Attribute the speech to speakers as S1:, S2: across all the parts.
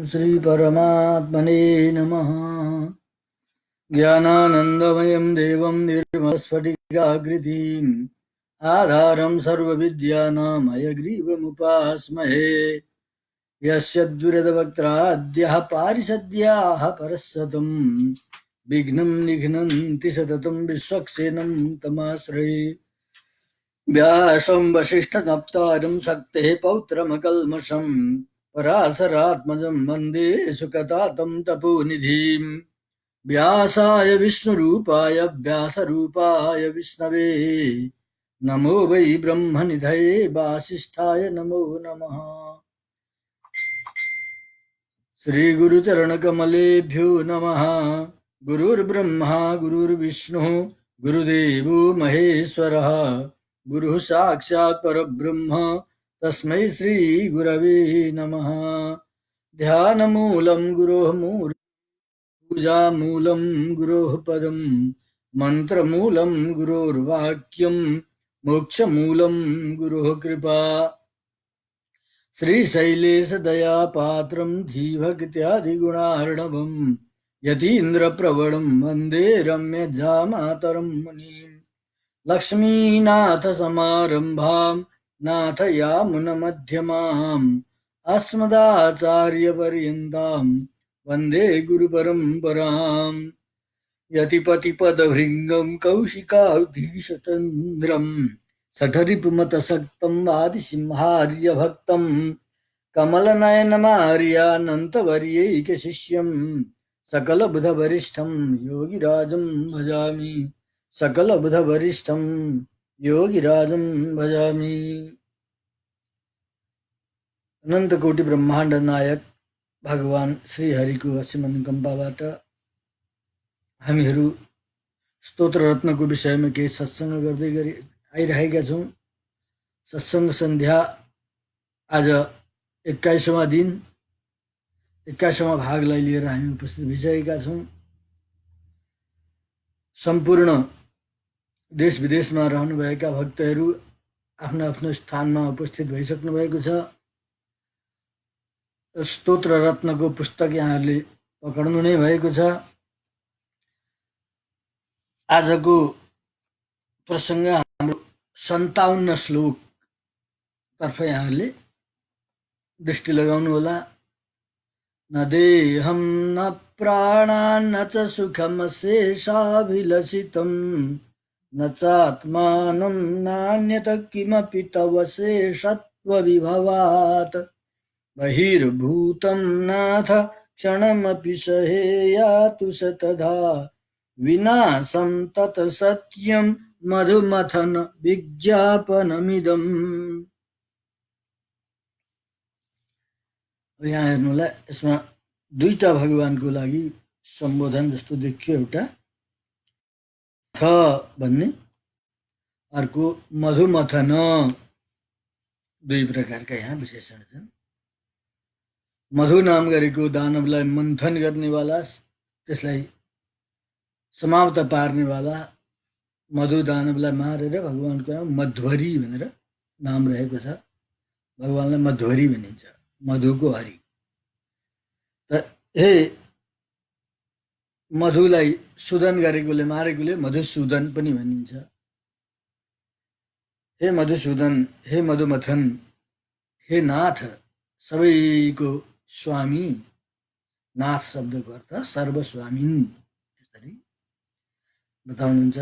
S1: श्री परमात्मने नमः। ज्ञानानन्दमयं देवं निर्मलस्फटिकाकृतिम् आधारं सर्वविद्यानां हयग्रीवमुपास्महे। यस्य द्विरदवक्त्राद्यः पारिषद्याः परस्सतं विघ्नं निघ्नन्ति सततं विश्वक्सेनं तमाश्रये। व्यासं वसिष्ठनप्तारं शक्तेः पौत्रमकल्मषम् पराशरात्मजं वन्दे सुकतातं तपोनिधिम्। व्यासाय विष्णुरूपाय व्यासरूपाय विष्णवे नमो वै ब्रह्मनिधये वासिष्ठाय नमो नमः। श्रीगुरुचरणकमलेभ्यो नमः। गुरुर्ब्रह्मा गुरुर्विष्णुः गुरुदेवो महेश्वरः गुरुः साक्षात् परब्रह्म तस्मै श्रीगुरवे नमः। ध्यानमूलं गुरोः मूर्तिः पूजामूलं गुरोः पदं मन्त्रमूलं गुरोर्वाक्यं मोक्षमूलं गुरोः कृपा। श्रीशैलेशदयापात्रं धीभक्त्यादिगुणार्णवं यतीन्द्रप्रवणं वन्दे रम्यजामातरं मुनिम्। लक्ष्मीनाथसमारम्भां नाथयामुनमध्यमाम् अस्मदाचार्यपर्यन्तां वन्दे गुरुपरम्पराम्। यतिपतिपदभृङ्गं कौशिकाधीशचन्द्रं सठरिपुमतसक्तं आदिसिंहार्यभक्तं कमलनयनमार्यानन्तवर्यैकशिष्यं सकलबुधवरिष्ठं योगिराजं भजामि। सकलबुधवरिष्ठं योगिराजं भजामि। अनंत कोटि ब्रह्मांड नायक भगवान श्री हरिको असीम अनुकम्पाबाट हामीहरू स्तोत्र रत्नको विषयमा केही सत्संग गर्दै आइरहेका छौँ। सत्संग सन्ध्या आज 21वां दिन 21वां भागलाई लिएर हामी उपस्थित भइसकेका छौँ। सम्पूर्ण देश विदेशमा रहनुभएका भक्तहरू आफ्नो आफ्नो स्थानमा उपस्थित भइसक्नु भएको छ। स्तोत्र रत्नको पुस्तक यहाँहरूले पक्राउनु नै भएको छ। आजको प्रसङ्ग हाम्रो 57 श्लोक तर्फ यहाँहरूले दृष्टि लगाउनु होला। न देहं न प्राणान् न च सुखमशेषाभिलषितं न चात्मानं नान्यत किमपि तव शेषत्वविभवात् बहिर्भूतं नाथ क्षणमपि सहेयातु शतधा विनाशं तत्सत्यं मधुमथन विज्ञापनमिदम्। यहाँ हेर्नुलाई यसमा दुईटा भगवानको लागि सम्बोधन जस्तो देखियो। एउटा थ भन्ने, अर्को मधुमथन, दुई प्रकारका यहाँ विशेषण छन्। मधु नाम गरेको दानवलाई मन्थन गर्नेवाला, त्यसलाई समाप्त पार्नेवाला मधु दानवलाई मारेर भगवानको नाम मध्वरी भनेर नाम रहेको छ। भगवानलाई मध्वरी भनिन्छ, मधुको हरि। त हे मधुलाई सुदन गरेकोले मारेकोले मधुसूदन पनि भनिन्छ। हे मधुसूदन, हे मधुमथन, हे नाथ, सबैको स्वामी। नाथ शब्दको अर्थ सर्वस्वामिन, यसरी बताउनुहुन्छ।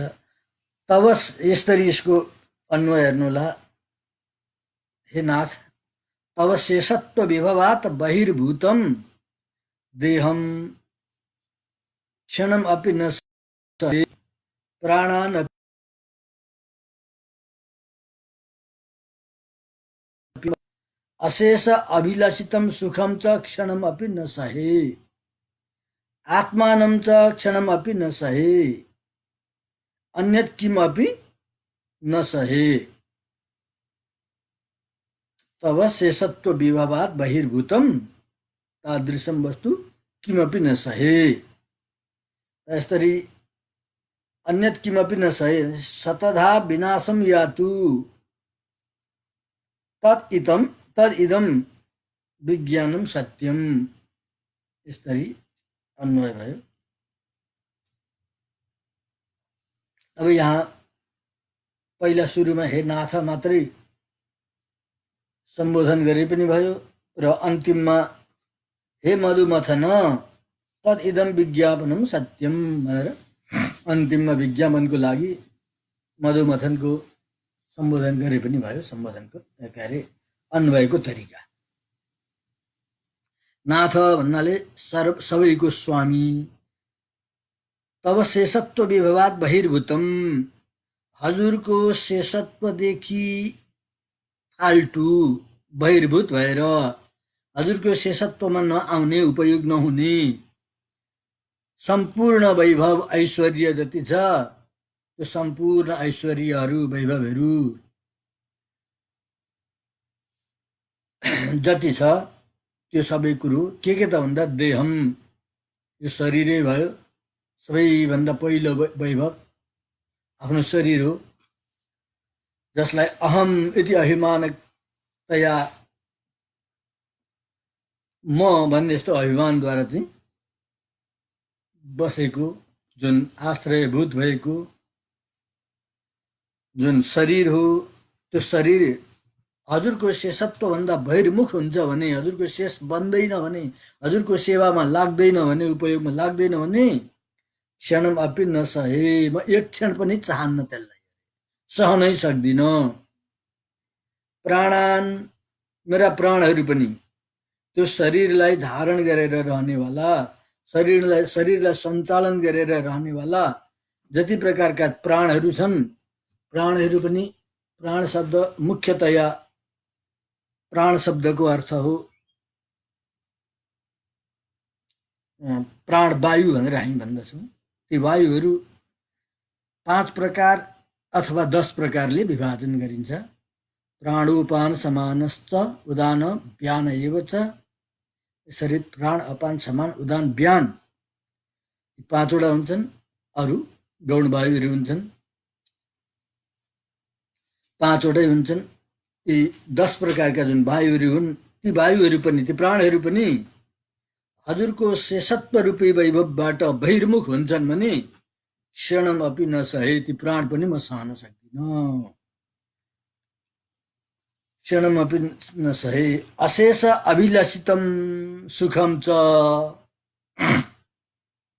S1: तब यसरी यसको अन्वय हेर्नुहोला। हे नाथ, तब शेषत्व विभवात् बहिर्भूतं देहं क्षणम अपि न सहे प्राणान् अशेष अभिलषितं सुखं च क्षणम अपि न सहे आत्मानं च क्षणम अपि न सहे अन्यत् किमपि न सहे तव शेषत्व विभवात् बहिर्भूतं तादृशं वस्तु किमपि न सहे। यसरी अन्यत् किमपि न सहे शतधा विनाशं यातु तदिदं विज्ञानं सत्यम। यसरी अन्वय भयो। अब यहाँ पहिला सुरुमा हे नाथ मात्रै सम्बोधन गरे पनि भयो र अन्तिममा हे मधुमथन तद इदम विज्ञापनम सत्यम भनेर अन्तिममा विज्ञापनको लागि मधुमथनको सम्बोधन गरे पनि भयो। सम्बोधनको के अरे अन्वयको तरिका। नाथ भन्नाले सबैको स्वामी। तब शेषत्व विभवात बहिर्भूतम हजुरको शेषत्वदेखि फाल्टु बहिर्भूत भएर हजुरको शेषत्वमा नआउने उपयोग नहुने सम्पूर्ण वैभव ऐश्वर्य जति छ त्यो सम्पूर्ण ऐश्वर्यहरू वैभवहरू जति छ त्यो सबै कुरो के त भन्दा देहम यो शरीरै भयो। सबैभन्दा पहिलो वैभव आफ्नो शरीर हो, जसलाई अहम यति अभिमानतया म भन्ने यस्तो अभिमानद्वारा चाहिँ बसेको जुन आश्रयभूत भएको जुन शरीर हो, त्यो शरीर हजुरको शेषत्वभन्दा बहिर्मुख हुन्छ भने, हजुरको शेष बन्दैन भने, हजुरको सेवामा लाग्दैन भने, उपयोगमा लाग्दैन भने क्षणम अपि नसहे म एक क्षण पनि चाहन्न, त्यसलाई सहनै सक्दिन। प्राणान मेरा प्राणहरू पनि त्यो शरीरलाई धारण गरेर रहनेवाला, शरीरलाई सञ्चालन गरेर रहनेवाला जति प्रकारका प्राणहरू छन्, प्राणहरू पनि प्राण शब्द मुख्यतया प्राण शब्दको अर्थ हो प्राण वायु भनेर हामी भन्दछौँ। ती वायुहरू 5 प्रकार अथवा 10 प्रकारले विभाजन गरिन्छ। प्राणोपान समानश्च उदान व्यान एव च। यसरी प्राण अपान समान उदान व्यान 5 वटा हुन्छन्। अरू गौण वायुहरू हुन्छन् 5 वटै हुन्छन्। यी 10 प्रकारका जुन वायुहरू हुन्, ती वायुहरू पनि, ती प्राणहरू पनि हजुरको शेषत्व रूपी वैभवबाट बहिर्मुख हुन्छन् भने क्षणम अपि नसहे ती प्राण पनि म सहन सक्दिन। क्षणम अपि नसहे अशेष अभिलषितम सुखम च।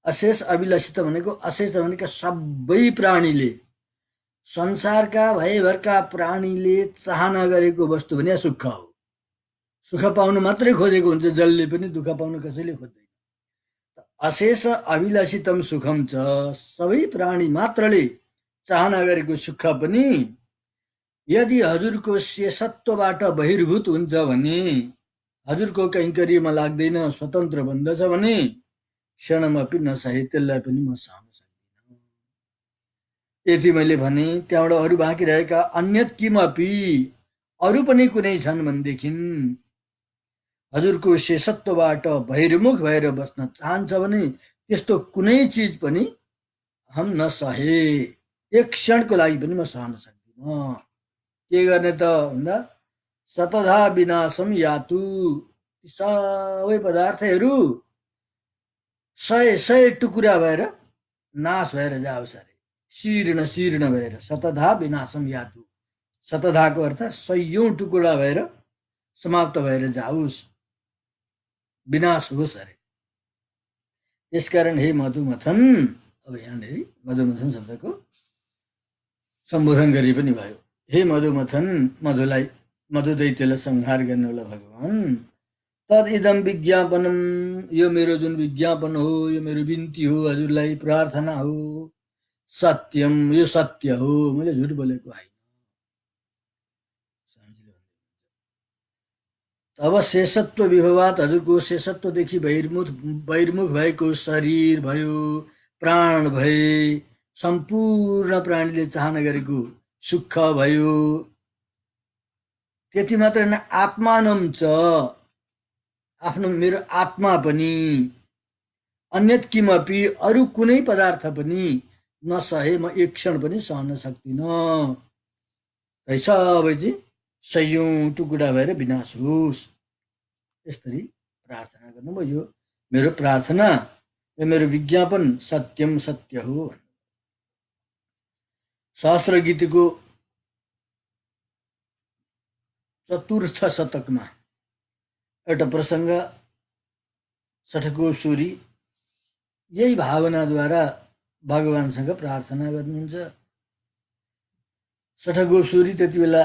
S1: अशेष अभिलषित भनेको, अशेष भनेको सबै प्राणीले, संसारका भयभरका प्राणीले चाहना गरेको वस्तु भने सुख हो। सुख पाउनु मात्रै खोजेको हुन्छ, जसले पनि दुःख पाउनु कसैले खोज्दैन। अशेष अभिलषितम सुखम छ, सबै प्राणी मात्रले चाहना गरेको सुख पनि यदि हजुरको शेषत्वबाट बहिर्भूत हुन्छ भने, हजुरको कैङ्कर्यमा लाग्दैन, स्वतन्त्र बन्दछ भने क्षणमा पनि नसहे त्यसलाई पनि म सहन सक्दिनँ। यति मैले भने। त्यहाँबाट अरू बाँकी रहेका अन्यत किमपि, अरू पनि कुनै छन् भनेदेखि हजुरको शेषत्वबाट बहिर्मुख भएर बस्न चाहन्छ भने त्यस्तो कुनै चिज पनि हम नसहे, एक क्षणको लागि पनि म सहन सक्दिनँ। के गर्ने त भन्दा सतधा विनाशम यातु, सबै पदार्थहरू 100 टुकुरा भएर नाश भएर जाओस् अरे, शीर्ण शीर्ण भएर। सतधा विनाशम यातु, सतधाको अर्थ 100 टुकुरा भएर समाप्त भएर जाओस्, विनाश होस् अरे। त्यसकारण हे मधुमथन, अब यहाँनिर मधुमथन शब्दको सम्बोधन गरे पनि भयो। हे मधुमथन, मधुलाई, मधु दैत्यलाई संहार गर्नेवाला भगवान, तद इदम विज्ञापनम, यो मेरो जुन विज्ञापन हो, यो मेरो बिन्ती हो, हजुरलाई प्रार्थना हो, सत्यम, यो सत्य हो, मैले झुट बोलेको होइन। अब शेषत्व विभवात, हजुरको शेषत्वदेखि बहिर्मुख भएको शरीर भयो, प्राण भए, सम्पूर्ण प्राणीले चाहना गरेको सुख भयो, त्यति मात्र होइन, आत्मानम च, आफ्नो मेरो आत्मा पनि, अन्यत किमपि, अरू कुनै पदार्थ पनि नसहे म एक क्षण पनि सहन सक्दिनँ। सबै चाहिँ 100 टुकुरा भएर विनाश होस्, यसरी प्रार्थना गर्नुभयो। यो मेरो प्रार्थना र मेरो विज्ञापन सत्यम सत्य हो। सहस्त्र गीतको चतुर्थ शतकमा एउटा प्रसङ्ग षठकोपसूरी यही भावनाद्वारा भगवानसँग प्रार्थना गर्नुहुन्छ। षठकोपसूरी त्यति बेला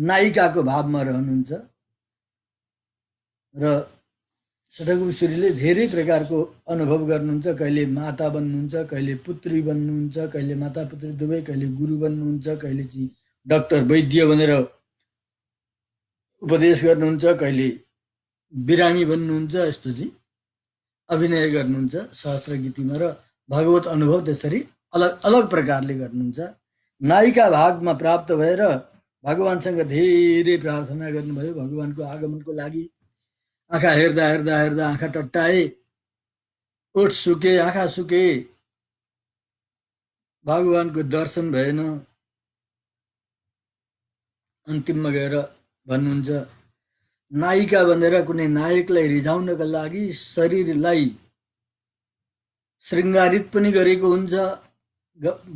S1: नायिकाको भावमा रहनुहुन्छ र षठकोपसूरीले धेरै प्रकारको अनुभव गर्नुहुन्छ। कहिले माता बन्नुहुन्छ, कहिले पुत्री बन्नुहुन्छ, कहिले माता पुत्री दुवै, कहिले गुरु बन्नुहुन्छ, कहिले चाहिँ डाक्टर वैद्य भनेर उपदेश गर्नुहुन्छ, कहिले बिरामी बन्नुहुन्छ। यस्तो चाहिँ अभिनय गर्नुहुन्छ सहस्त्र गीतिमा र भगवत अनुभव त्यसरी अलग अलग प्रकारले गर्नुहुन्छ। नायिका भागमा प्राप्त भएर भगवानसँग धेरै प्रार्थना गर्नुभयो भगवानको आगमनको लागि। आँखा हेर्दा हेर्दा हेर्दा आँखा टट्टाए, ओठ सुके, आँखा सुके, भगवानको दर्शन भएन। अन्तिममा गएर भन्नुहुन्छ नायिका भनेर कुनै नायकलाई रिझाउनका लागि शरीरलाई श्रृङ्गारित पनि गरेको हुन्छ,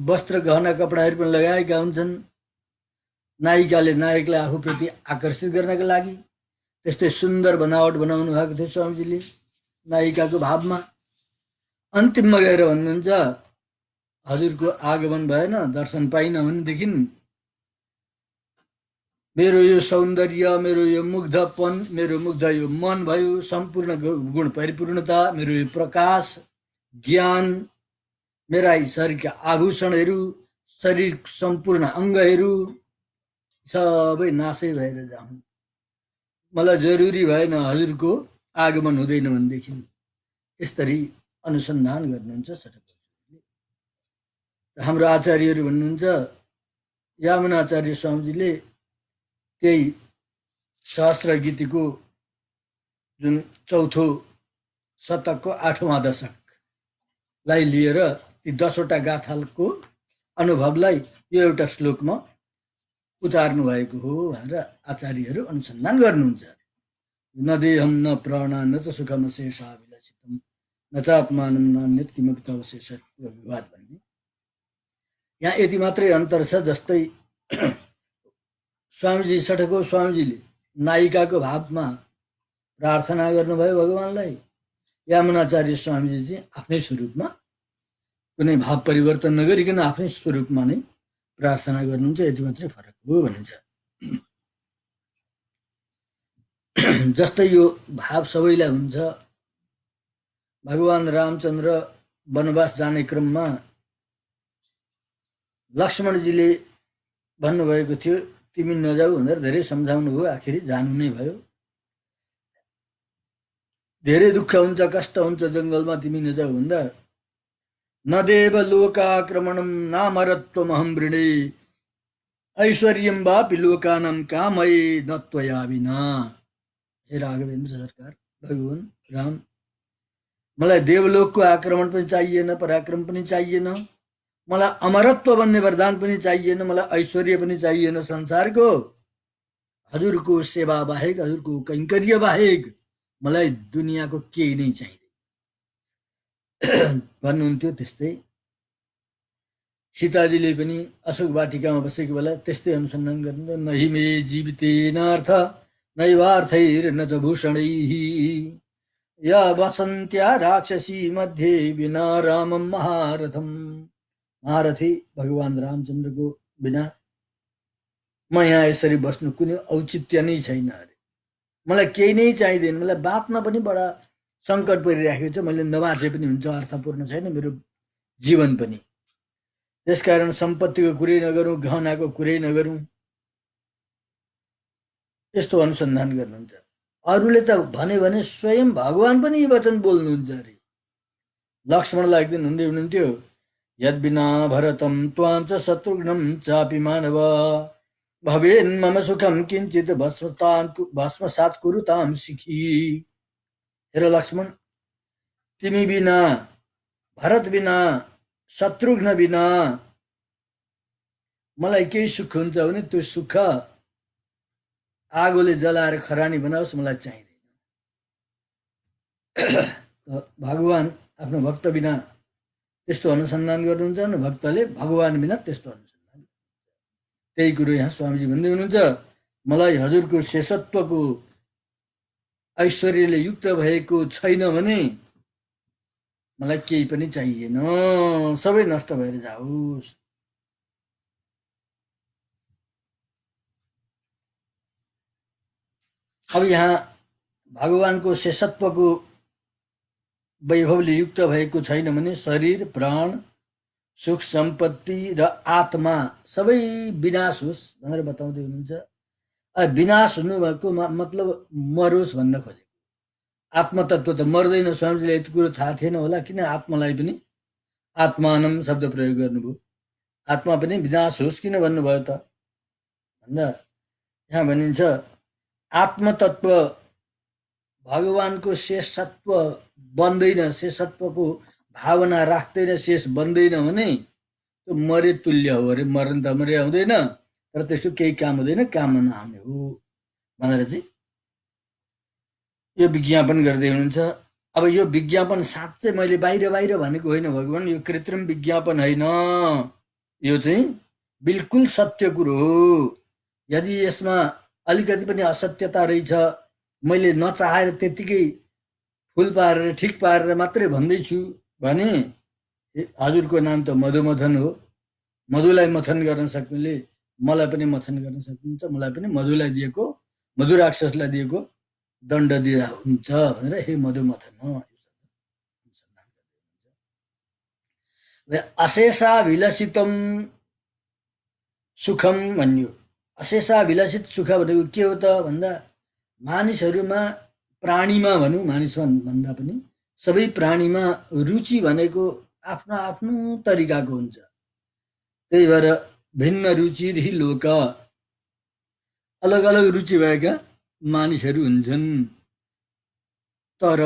S1: वस्त्र गहना कपडाहरू पनि लगाएका हुन्छन् नायिकाले नायकलाई आफूप्रति आकर्षित गर्नका लागि। त्यस्तै सुन्दर बनावट बनाउनु भएको थियो स्वामीजीले नायिकाको भावमा। अन्तिममा गएर भन्नुहुन्छ हजुरको आगमन भएन, दर्शन पाइन भनेदेखि मेरो यो सौन्दर्य, मेरो यो मुग्धपन, मेरो मुग्ध यो मन भयो, सम्पूर्ण गुण परिपूर्णता, मेरो यो प्रकाश, ज्ञान, मेरा शरीरका आभूषणहरू, शरीर सम्पूर्ण अङ्गहरू सबै नासै भएर जाउँ। मलाई जरुरी भएन हजुरको आगमन हुँदैन भनेदेखि। यसरी अनुसन्धान गर्नुहुन्छ षठकोपसूरीले। हाम्रो आचार्यहरू भन्नुहुन्छ यामुनाचार्य स्वामीजीले त्यही सहस्त्र गीतिको जुन चौथो शतकको 8वां दशकलाई लिएर ती 10वटा गाथाको अनुभवलाई यो एउटा श्लोकमा उतार्नु भएको हो भनेर आचार्यहरू अनुसन्धान गर्नुहुन्छ। न देहम न प्राण न च सुखम शेषाभिलषितम न च आत्मानं नान्यत् किमपि तवशेषः विवाद भन्ने। यहाँ यति मात्रै अन्तर छ। जस्तै स्वामीजी षठको स्वामीजीले नायिकाको भावमा प्रार्थना गर्नुभयो भगवानलाई, यामुनाचार्य स्वामीजी चाहिँ आफ्नै स्वरूपमा कुनै भाव परिवर्तन नगरिकन आफ्नै स्वरूपमा नै प्रार्थना गर्नुहुन्छ। यति मात्रै फरक हो भनिन्छ। जस्तै यो भाव सबैलाई हुन्छ। भगवान रामचन्द्र वनवास जाने क्रममा लक्ष्मणजीले भन्नुभएको थियो तिमी नजाऊ भनेर धेरै सम्झाउनु भयो, आखिरी जानु नै भयो। धेरै दुःख हुन्छ, कष्ट हुन्छ जङ्गलमा, तिमी नजाऊ भन्दा नदेव लोकाक्रमणम नामरत्वमहं वृणे ऐश्वर्यं वापि लोकानां कामये न त्वया विना। हे राघवेन्द्र सरकार, भगवान राम, मलाई देवलोकको आक्रमण पनि चाहिएन, पराक्रम पनि चाहिएन, मलाई अमरत्व भन्ने वरदान पनि चाहिएन, मलाई ऐश्वर्य पनि चाहिएन संसारको। हजुरको सेवा बाहेक, हजुरको कैङ्कर्य बाहेक मलाई दुनियाँको केही नै चाहिँदैन भन्नुहुन्थ्यो। त्यस्तै सीताजीले पनि अशोक वाटिकामा बसेको बेला त्यस्तै अनुसन्धान गर्नु। नहि मे जीवितेनार्थ नैवार्थैर्न च भूषणैः या वसन्त्या राक्षसी मध्ये विना रामं महारथम। महारथी भगवान रामचन्द्रको बिना म यहाँ यसरी बस्नु कुनै औचित्य नै छैन अरे। मलाई केही नै चाहिँदैन, मलाई बाँच्न पनि बडा सङ्कट परिराखेको छ, मैले नबाँचे पनि हुन्छ, अर्थपूर्ण छैन मेरो जीवन पनि। त्यसकारण सम्पत्तिको कुरै नगरौँ, गहनाको कुरै नगरौँ, यस्तो अनुसन्धान गर्नुहुन्छ। अरूले त भने स्वयं भगवान पनि यी वचन बोल्नुहुन्छ अरे। लक्ष्मणलाई एक दिन हुँदै हुनुहुन्थ्यो यद्विना भरतं त्वां च शत्रुघ्नं चापि मानव भवेन् मम सुखं किञ्चित् भस्मसात् कुरुतां सिखी। हेर लक्ष्मण, तिमी बिना, भरत बिना, शत्रुघ्न बिना मलाई केही सुख हुन्छ भने त्यो सुख आगोले जलाएर खरानी बनाओस्, मलाई चाहिँदैन। भगवान आफ्नो भक्त बिना त्यस्तो अनुसन्धान गर्नुहुन्छ न भक्तले भगवान बिना त्यस्तो अनुसन्धान। त्यही कुरो यहाँ स्वामीजी भन्दै हुनुहुन्छ, मलाई हजुरको शेषत्वको ऐश्वर्यले युक्त भएको छैन भने मलाई केही पनि चाहिएन, सबै नष्ट भएर जाओस्। अब यहाँ भगवानको शेषत्वको वैभवले युक्त भएको छैन भने शरीर, प्राण, सुख सम्पत्ति र आत्मा सबै विनाश होस् भनेर बताउँदै हुनुहुन्छ। विनाश हुनुभएको मतलब मरोस् भन्न खोजेको। आत्मतत्व त मर्दैन, स्वामीजीलाई यति कुरो थाहा थिएन होला, किन आत्मालाई पनि आत्मानम शब्द प्रयोग गर्नुभयो। आत्मा पनि विनाश होस् किन भन्नुभयो त भन्दा यहाँ भनिन्छ आत्मतत्व भगवानको शेषत्व बन्दैन, शेषत्वको भावना राख्दैन, शेष बन्दैन भने त्यो मरे तुल्य हो अरे। मर्न त मरे आउँदैन, तर त्यसको केही काम हुँदैन, काम नआउने हो भनेर चाहिँ यो विज्ञापन गर्दै हुनुहुन्छ। अब यो विज्ञापन साँच्चै मैले बाहिर बाहिर भनेको होइन भगवान, यो कृत्रिम विज्ञापन होइन, यो चाहिँ बिल्कुल सत्य कुरो हो। यदि यसमा अलिकति पनि असत्यता रहेछ, मैले नचाहेर त्यतिकै फुल पारेर ठिक पारेर मात्रै भन्दैछु भने हजुरको नाम त मधुमथन हो। मधुलाई मथन गर्न सक्नेले मलाई पनि मथन गर्न सक्नुहुन्छ, मलाई पनि मधुलाई दिएको, मधु राक्षसलाई दिएको दण्ड दिँदा हुन्छ भनेर हे मधुमथन हो। अशेषाभिलषितम सुखम भन्यो। अशेषाभिलषित सुख भनेको के हो त भन्दा मानिसहरूमा, प्राणीमा भनौँ, मानिसमा भन्दा पनि सबै प्राणीमा रुचि भनेको आफ्नो आफ्नो तरिकाको हुन्छ। त्यही भएर भिन्न रुचि लोक, अलग अलग रुचि भएका मानिसहरू हुन्छन्। तर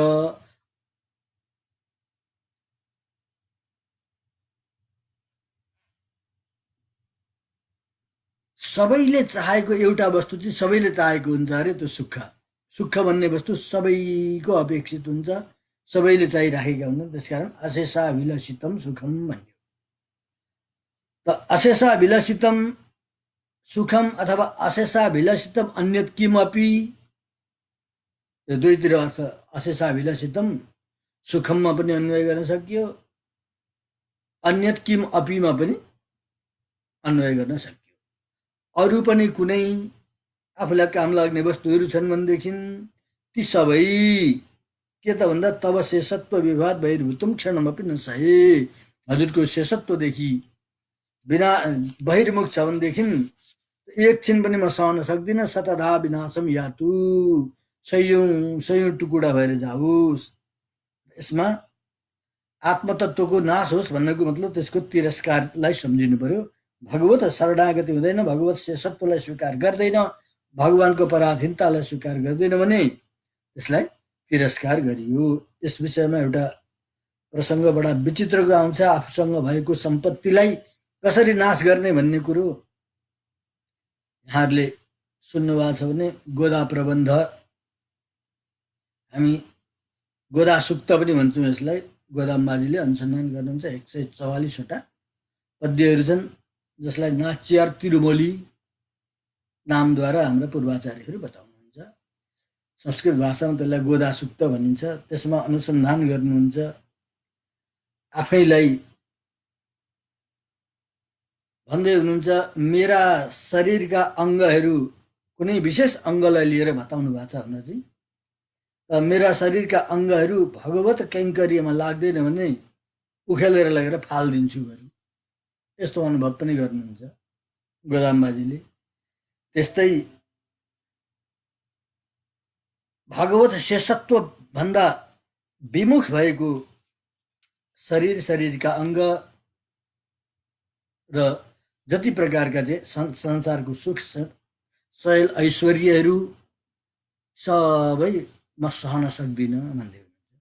S1: सबैले चाहेको एउटा वस्तु चाहिँ सबैले चाहेको हुन्छ अरे, त्यो सुख। सुख भन्ने वस्तु सबैको अपेक्षित हुन्छ, सबैले चाहिराखेका हुन्छन्। त्यसकारण अशेषाभिलषितम सुखम भन्यो। त अशेषाभिलषितम सुखम अथवा अशेषाभिलषितम अन्यत किमपि, यो दुईतिर अर्थ अशेषाभिलषितम सुखममा पनि अन्वय गर्न सकियो, अन्यत किम अपीमा पनि अन्वय गर्न सकियो। अरू पनि कुनै आफूलाई काम लाग्ने वस्तुहरू छन् भनेदेखि ती सबै के त भन्दा तब शेषत्व विवाद बहिर्भूतम क्षणमपि नसहे, हजुरको शेषत्वदेखि बिना बहिर्मुख छ भनेदेखि एकछिन पनि म सहन सक्दिनँ। शतधा विनाशम यातु, सयौं टुकुडा भएर जाओस्। यसमा आत्मतत्वको नाश होस् भन्नको मतलब त्यसको तिरस्कारलाई सम्झिनु पर्यो। भगवत शरणागति हुँदैन, भगवत शेषत्वलाई स्वीकार गर्दैन, भगवानको पराधीनतालाई स्वीकार गर्दैन भने त्यसलाई तिरस्कार गरियो। यस विषयमा एउटा प्रसङ्ग बडा विचित्रको आउँछ। आफूसँग भएको सम्पत्तिलाई कसरी नाश गर्ने भन्ने कुरो यहाँहरूले सुन्नुभएको छ भने गोदा प्रबन्ध, हामी गोदा सुक्त पनि भन्छौँ यसलाई। गोदाम्बाजीले अनुसन्धान गर्नुहुन्छ। 144वटा पद्यहरू छन् जसलाई नाच्यार तिरुमोली नामद्वारा हाम्रा पूर्वाचार्यहरू बताउनुहुन्छ। संस्कृत भाषामा त्यसलाई गोदा सुक्त भनिन्छ। त्यसमा अनुसन्धान गर्नुहुन्छ। आफैलाई भन्दै हुनुहुन्छ मेरा शरीरका अङ्गहरू, कुनै विशेष अङ्गलाई लिएर बताउनु भएको छ भनेर चाहिँ, मेरा शरीरका अङ्गहरू भगवत कैङ्कर्यमा लाग्दैन भने उखेलेर लगेर फालिदिन्छु भने यस्तो अनुभव पनि गर्नुहुन्छ गोदाम्बाजीले। त्यस्तै भगवत शेषत्व भन्दा विमुख भएको शरीरका अङ्ग र जति प्रकारका चाहिँ संसारको सुख शैल ऐश्वर्यहरू सबै म सहन सक्दिनँ भन्दै हुनुहुन्छ।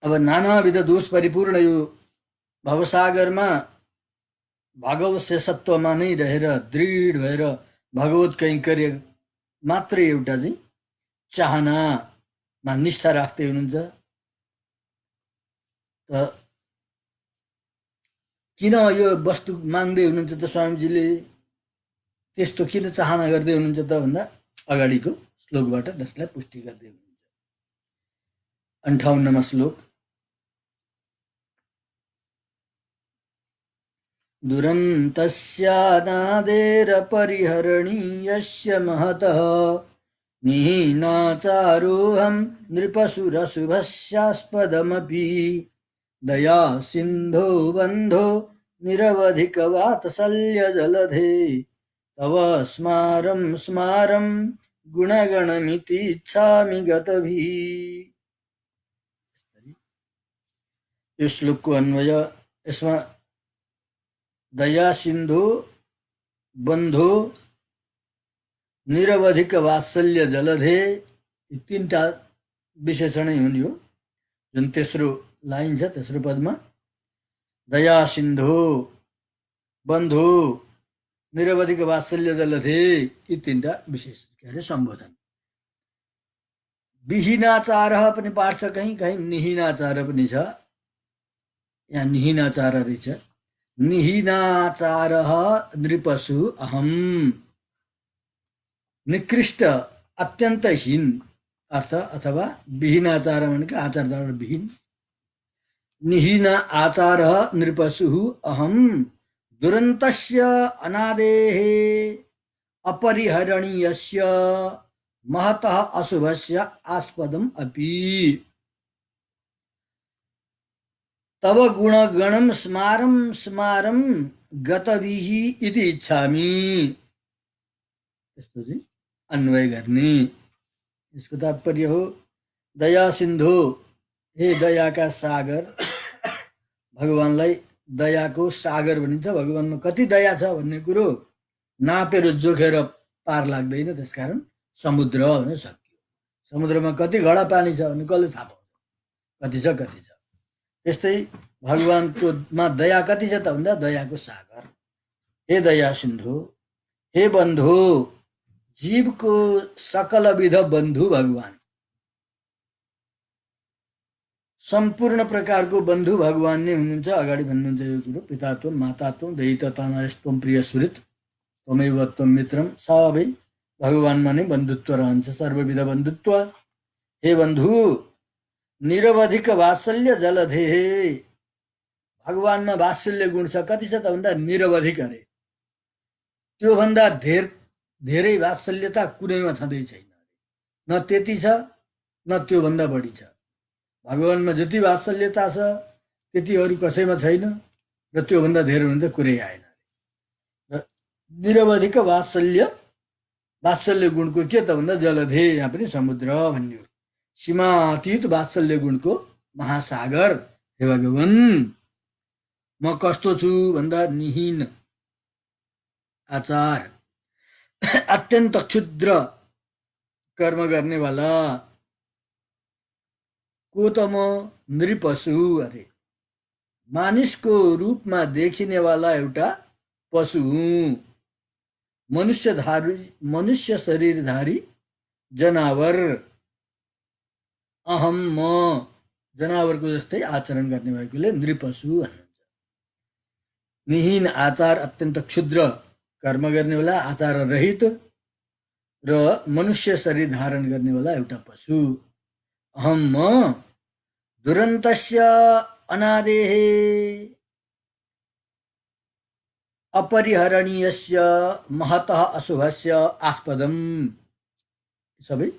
S1: अब नानाविध दोष परिपूर्ण यो भवसागरमा भगवत शेषत्वमा नै रहेर दृढ भएर भगवत कैङ्कर्य मात्रै एउटा चाहिँ चाहनामा निष्ठा राख्दै हुनुहुन्छ। त किन यो वस्तु माग्दै हुनुहुन्छ त स्वामीजीले, त्यस्तो किन चाहना गर्दै हुनुहुन्छ त भन्दा अगाडिको श्लोकबाट त्यसलाई पुष्टि गर्दै हुनुहुन्छ। 58मा श्लोक। दुरन्तस्यानादेरपरिहरणीयस्य महतः निहीनाचारोऽहं नृपसुरशुभस्यास्पदमपि दया सिन्धो बन्धो निरवधिकवात्सल्यजलधे तव स्मारं स्मारं गुणगणमिति इच्छामि गतभिः। यो श्लोकको अन्वय, यसमा दया सिन्धु बन्धु निरवधिक वात्सल्य जलधे यी तीनटा विशेषणै हुन्। यो जुन तेस्रो लाइन छ, तेस्रो पदमा दया सिन्धु बन्धु निरवधिक वात्सल्य जलधे यी तीनटा विशेष के अरे सम्बोधन। विहीनाचार पनि पाठ छ, कहीँ कहीँ निहीनाचार पनि छ। यहाँ निहीनाचार रहेछ। निहीनाचार नृपसु अहम, निकृष्ट अत्यन्त हीन अर्थ, अथवा विहीनाचार भनेको आचारबाट विहीन। निहीन आचार नृपसु अहम दुरन्तस्य अनादेः अपरिहरणीयस्य महतः अशुभस्य आस्पदम अपि तव गुणगणं स्मारं स्मारं गतभिः इति इच्छामि। यस्तो चाहिँ अन्वय गर्ने। यसको तात्पर्य हो दया सिन्धु, हे दयाका सागर। भगवानलाई दयाको सागर भनिन्छ। भगवानमा कति दया छ भन्ने कुरो नापेर जोखेर पार लाग्दैन, त्यसकारण समुद्र भनेर सकियो। समुद्रमा कति घडा पानी छ भने कसले थाहा पाउँछ, कति छ कति छ। त्यस्तै भगवानको मा दया कति छ त भन्दा दयाको सागर। हे दया सिन्धु, हे बन्धु, जीवको सकल विध बन्धु भगवान, सम्पूर्ण प्रकारको बन्धु भगवान नै हुनुहुन्छ। अगाडि भन्नुहुन्छ यो कुरो, पितात्वम मातात्वम दैततनयस्त्वम प्रियसुहृत् त्वमेव त्वम मित्रम। सबै भगवानमा नै बन्धुत्व रहन्छ, सर्वविध बन्धुत्व। हे बन्धु, निरवधिक वात्सल्य जलधे, भगवानमा वात्सल्य गुण छ। कति छ त भन्दा निरवधिक अरे, त्योभन्दा धेरै वात्सल्यता कुनैमा छँदै छैन। न त्यति छ न त्योभन्दा बढी छ। भगवानमा जति वात्सल्यता छ त्यति अरू कसैमा छैन, र त्योभन्दा धेरै हुनु त कुरै आएन। र निरवधिक वात्सल्य गुणको के त भन्दा जलधे, यहाँ पनि समुद्र भन्यो। सीमातीत वात्सल्य गुणको महासागर हे भगवान। म कस्तो छु भन्दा निहीन आचार, अत्यन्त क्षुद्र कर्म गर्नेवाला। को त म नृपशु अरे, मानिसको रूपमा देखिनेवाला एउटा पशु हुँ। मनुष्य शरीरधारी जनावर। अहम म जनावरको जस्तै आचरण गर्ने भएकोले नृपशु भन्नुहुन्छ। निहीन आचार, अत्यन्त क्षुद्र कर्म गर्नेवाला, आचार रहित र मनुष्य शरीर धारण गर्नेवाला एउटा पशु। अहम म दुरन्तस्य अनादेः अपरिहरणीयस्य महतः अशुभस्य आस्पदम। सबै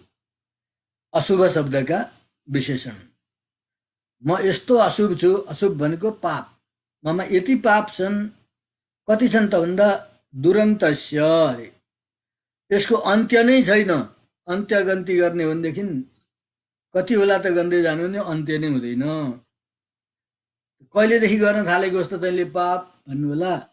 S1: अशुभ शब्दका विशेषण। म यस्तो अशुभ छु। अशुभ भनेको पाप। ममा यति पाप छन्। कति छन् त भन्दा दुरन्तस्य अरे, यसको अन्त्य नै छैन। अन्त्य गन्ती गर्ने भनेदेखि कति होला त गन्दै जानु भने अन्त्य नै हुँदैन। कहिलेदेखि गर्न थालेको जस्तो तैँले पाप भन्नु होला।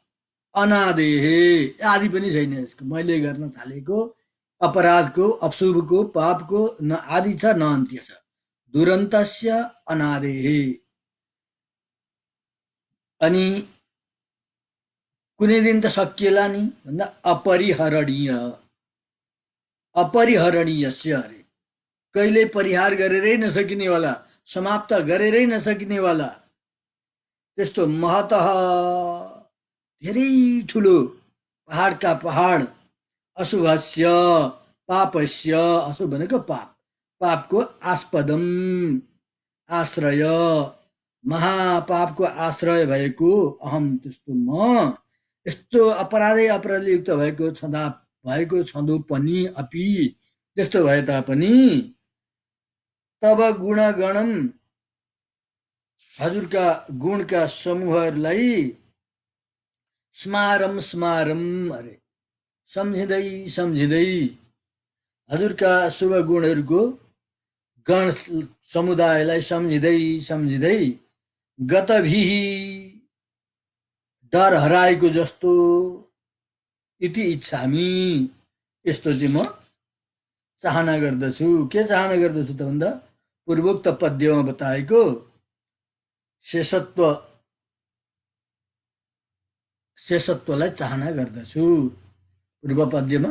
S1: अनादेहे, आदि पनि छैन यसको। मैले गर्न थालेको अपराधको, अशुभको, पापको न आदि छ न अन्त्य छ। दुरन्तस्य अनादेहे। अनि कुनै दिन त सकिएला नि भन्दा अपरिहरणीय, अपरिहरणीयस्य अरे, कहिले परिहार गरेरै नसकिनेवाला, समाप्त गरेरै नसकिनेवाला त्यस्तो महतः धेरै ठुलो पहाडका पहाड, अशुभस्य पापस्य, अशुभ भनेको पाप, पापको आस्पदम आश्रय, महापापको आश्रय भएको अहम त्यस्तो म, यस्तो अपराधै अपराधयुक्त भएको छँदो पनि अपि, त्यस्तो भए तापनि तब गुणगणम, हजुरका गुणका समूहहरूलाई स्मारम स्मारम, अरे सम्झिँदै सम्झिँदै, हजुरका शुभ गुणहरूको गण समुदायलाई सम्झिँदै सम्झिँदै, गतभिः डर हराएको जस्तो, इति इच्छामि, यस्तो चाहिँ म चाहना गर्दछु। के चाहना गर्दछु त भन्दा पूर्वोक्त पद्यमा बताएको शेषत्वलाई चाहना गर्दछु। पूर्व पद्यमा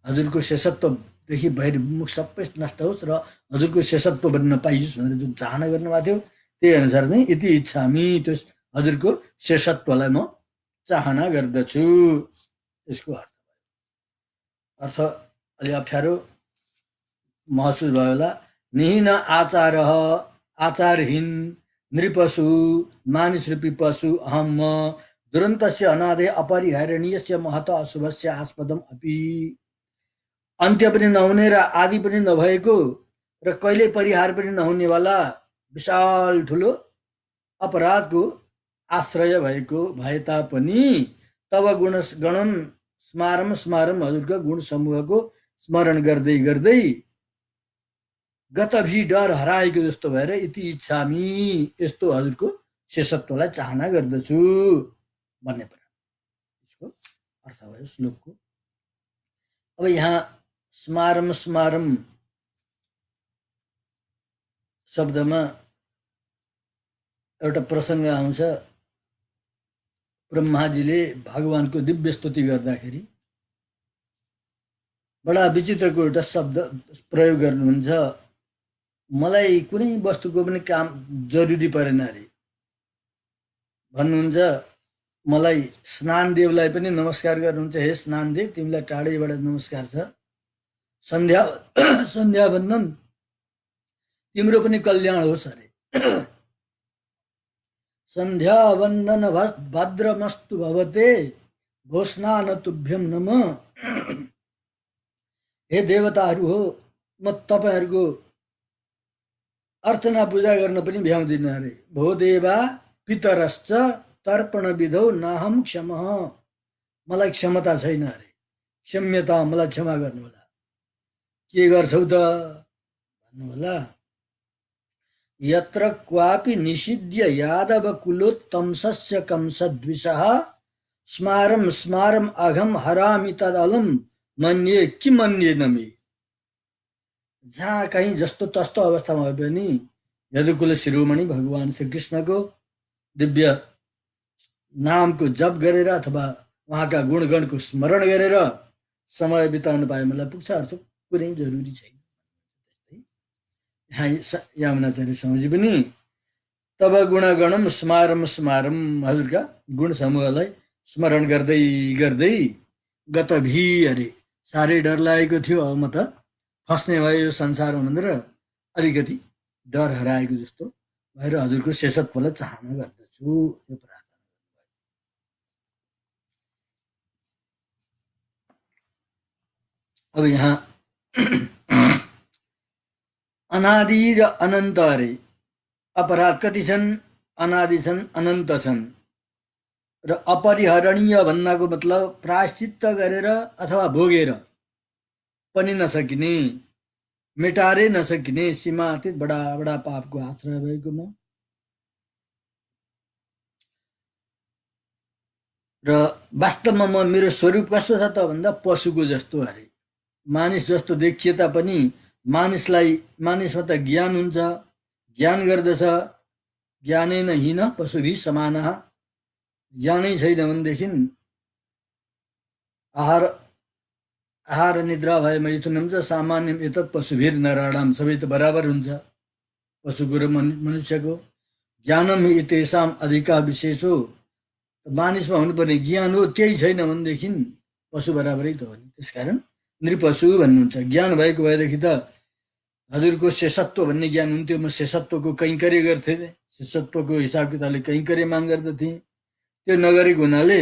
S1: हजुरको शेषत्वदेखि बहिर्मुख सबै नष्ट होस् र हजुरको शेषत्व बन्न पाइयोस् भनेर जुन चाहना गर्नुभएको थियो, त्यही अनुसार चाहिँ इति इच्छामि, त्यो हजुरको शेषत्वलाई म चाहना गर्दछु। यसको अर्थ अलि अप्ठ्यारो महसुस भयो होला। निहीन आचार, आचारहीन नृपशु, मानिस रूपी पशु अहम म, दुरन्तस्य अनादे अपरिहरणीयस्य महत अशुभस्य आस्पदम अपि, अन्त्य पनि नहुने र आदि पनि नभएको र कहिले परिहार पनि नहुनेवाला विशाल ठुलो अपराधको आश्रय भएको भए तापनि तब गणम स्मारम स्मारम, हजुरका गुण समूहको स्मरण गर्दै गर्दै गतभी डर हराएको जस्तो भएर इति इच्छामि, यस्तो हजुरको शेषत्वलाई चाहना गर्दछु भन्ने कुरा, यसको अर्थ भयो श्लोकको। अब यहाँ स्मारम स्मारम शब्दमा एउटा प्रसङ्ग आउँछ। ब्रह्माजीले भगवानको दिव्य स्तुति गर्दाखेरि बडा विचित्रको एउटा शब्द प्रयोग गर्नुहुन्छ, मलाई कुनै वस्तुको पनि काम जरुरी परेन अरे भन्नुहुन्छ। मलाई स्नानदेवलाई पनि नमस्कार गर्नुहुन्छ, हे स्नानदेव तिमीलाई टाढैबाट नमस्कार छ, सन्ध्या वन्दन तिम्रो पनि कल्याण होस् अरे। सन्ध्या वन्दन भद्रमस्तु भवते भो स्नान तुभ्यम नम, हे देवताहरू हो म तपाईहरूको अर्चना पूजा गर्न पनि भ्याउँदिन अरे। भो देवा पितरश्च तर्पण विधौ नाहम क्षम, मलाई क्षमता छैन अरे, क्षम्यता, मलाई क्षमा गर्नुहोला। के गर्छौ त भन्नुहोला। यत्र क्वापि निषिद्य यादव कुलोत्तंसस्य कंसद्विषः स्मारम स्मारम अघम हरामि तदलम मन्ये कि मन्ये नमे, जहाँ कहीँ जस्तो तस्तो अवस्थामा भए पनि यदुकुल शिरोमणि भगवान श्री कृष्णको दिव्य नामको जप गरेर अथवा उहाँका गुणगणको स्मरण गरेर समय बिताउनु पाए मलाई पुग्छ, अर्थ कुनै जरुरी छैन। यहाँ यमुनाचार्य स्वामीजी पनि तब गुणगणम स्मारम स्मारम, हजुरका गुण समूहलाई स्मरण गर्दै गर्दै गतभी, अरे साह्रै डर लागेको थियो, अब म त फस्ने भयो यो संसारमा भनेर अलिकति डर हराएको जस्तो भएर हजुरको शेषत्वलाई चाहना गर्दछु, यो प्रार्थना। अब यहाँ अनादि र अनन्त, अरे अपराध कति छन्, अनादि छन्, अनन्त छन् र अपरिहरणीय भन्नाको मतलब प्रायश्चित्त गरेर अथवा भोगेर पनि नसकिने, मेटारै नसकिने सीमातीत बडा बडा पापको आश्रय भएकोमा र वास्तवमा म मेरो स्वरूप कस्तो छ त भन्दा पशुको जस्तो अरे। मानिस जस्तो देखिए तापनि मानिसमा त ज्ञान हुन्छ, ज्ञान गर्दछ, ज्ञानेन हीन पशुभि समानः, ज्ञानै छैन भनेदेखि आहार आहार निद्रा भए मैथुनम च सामान्यम एतत् पशुभिर नराणाम, सबै त बराबर हुन्छ पशुको र मनुष्यको। ज्ञानम हि तेषाम अधिका विशेषो, मानिसमा हुनुपर्ने ज्ञान हो त्यही छैन भनेदेखि पशु बराबरै त हो नि। त्यसकारण नृपशु भन्नुहुन्छ। ज्ञान भएको भएदेखि त हजुरको शेषत्व भन्ने ज्ञान हुन्थ्यो, म शेषत्वको कैङ्कर्य गर्थेँ, शेषत्वको हिसाब किताबले कैङ्कर्य माग गर्दथेँ, त्यो नगरेको हुनाले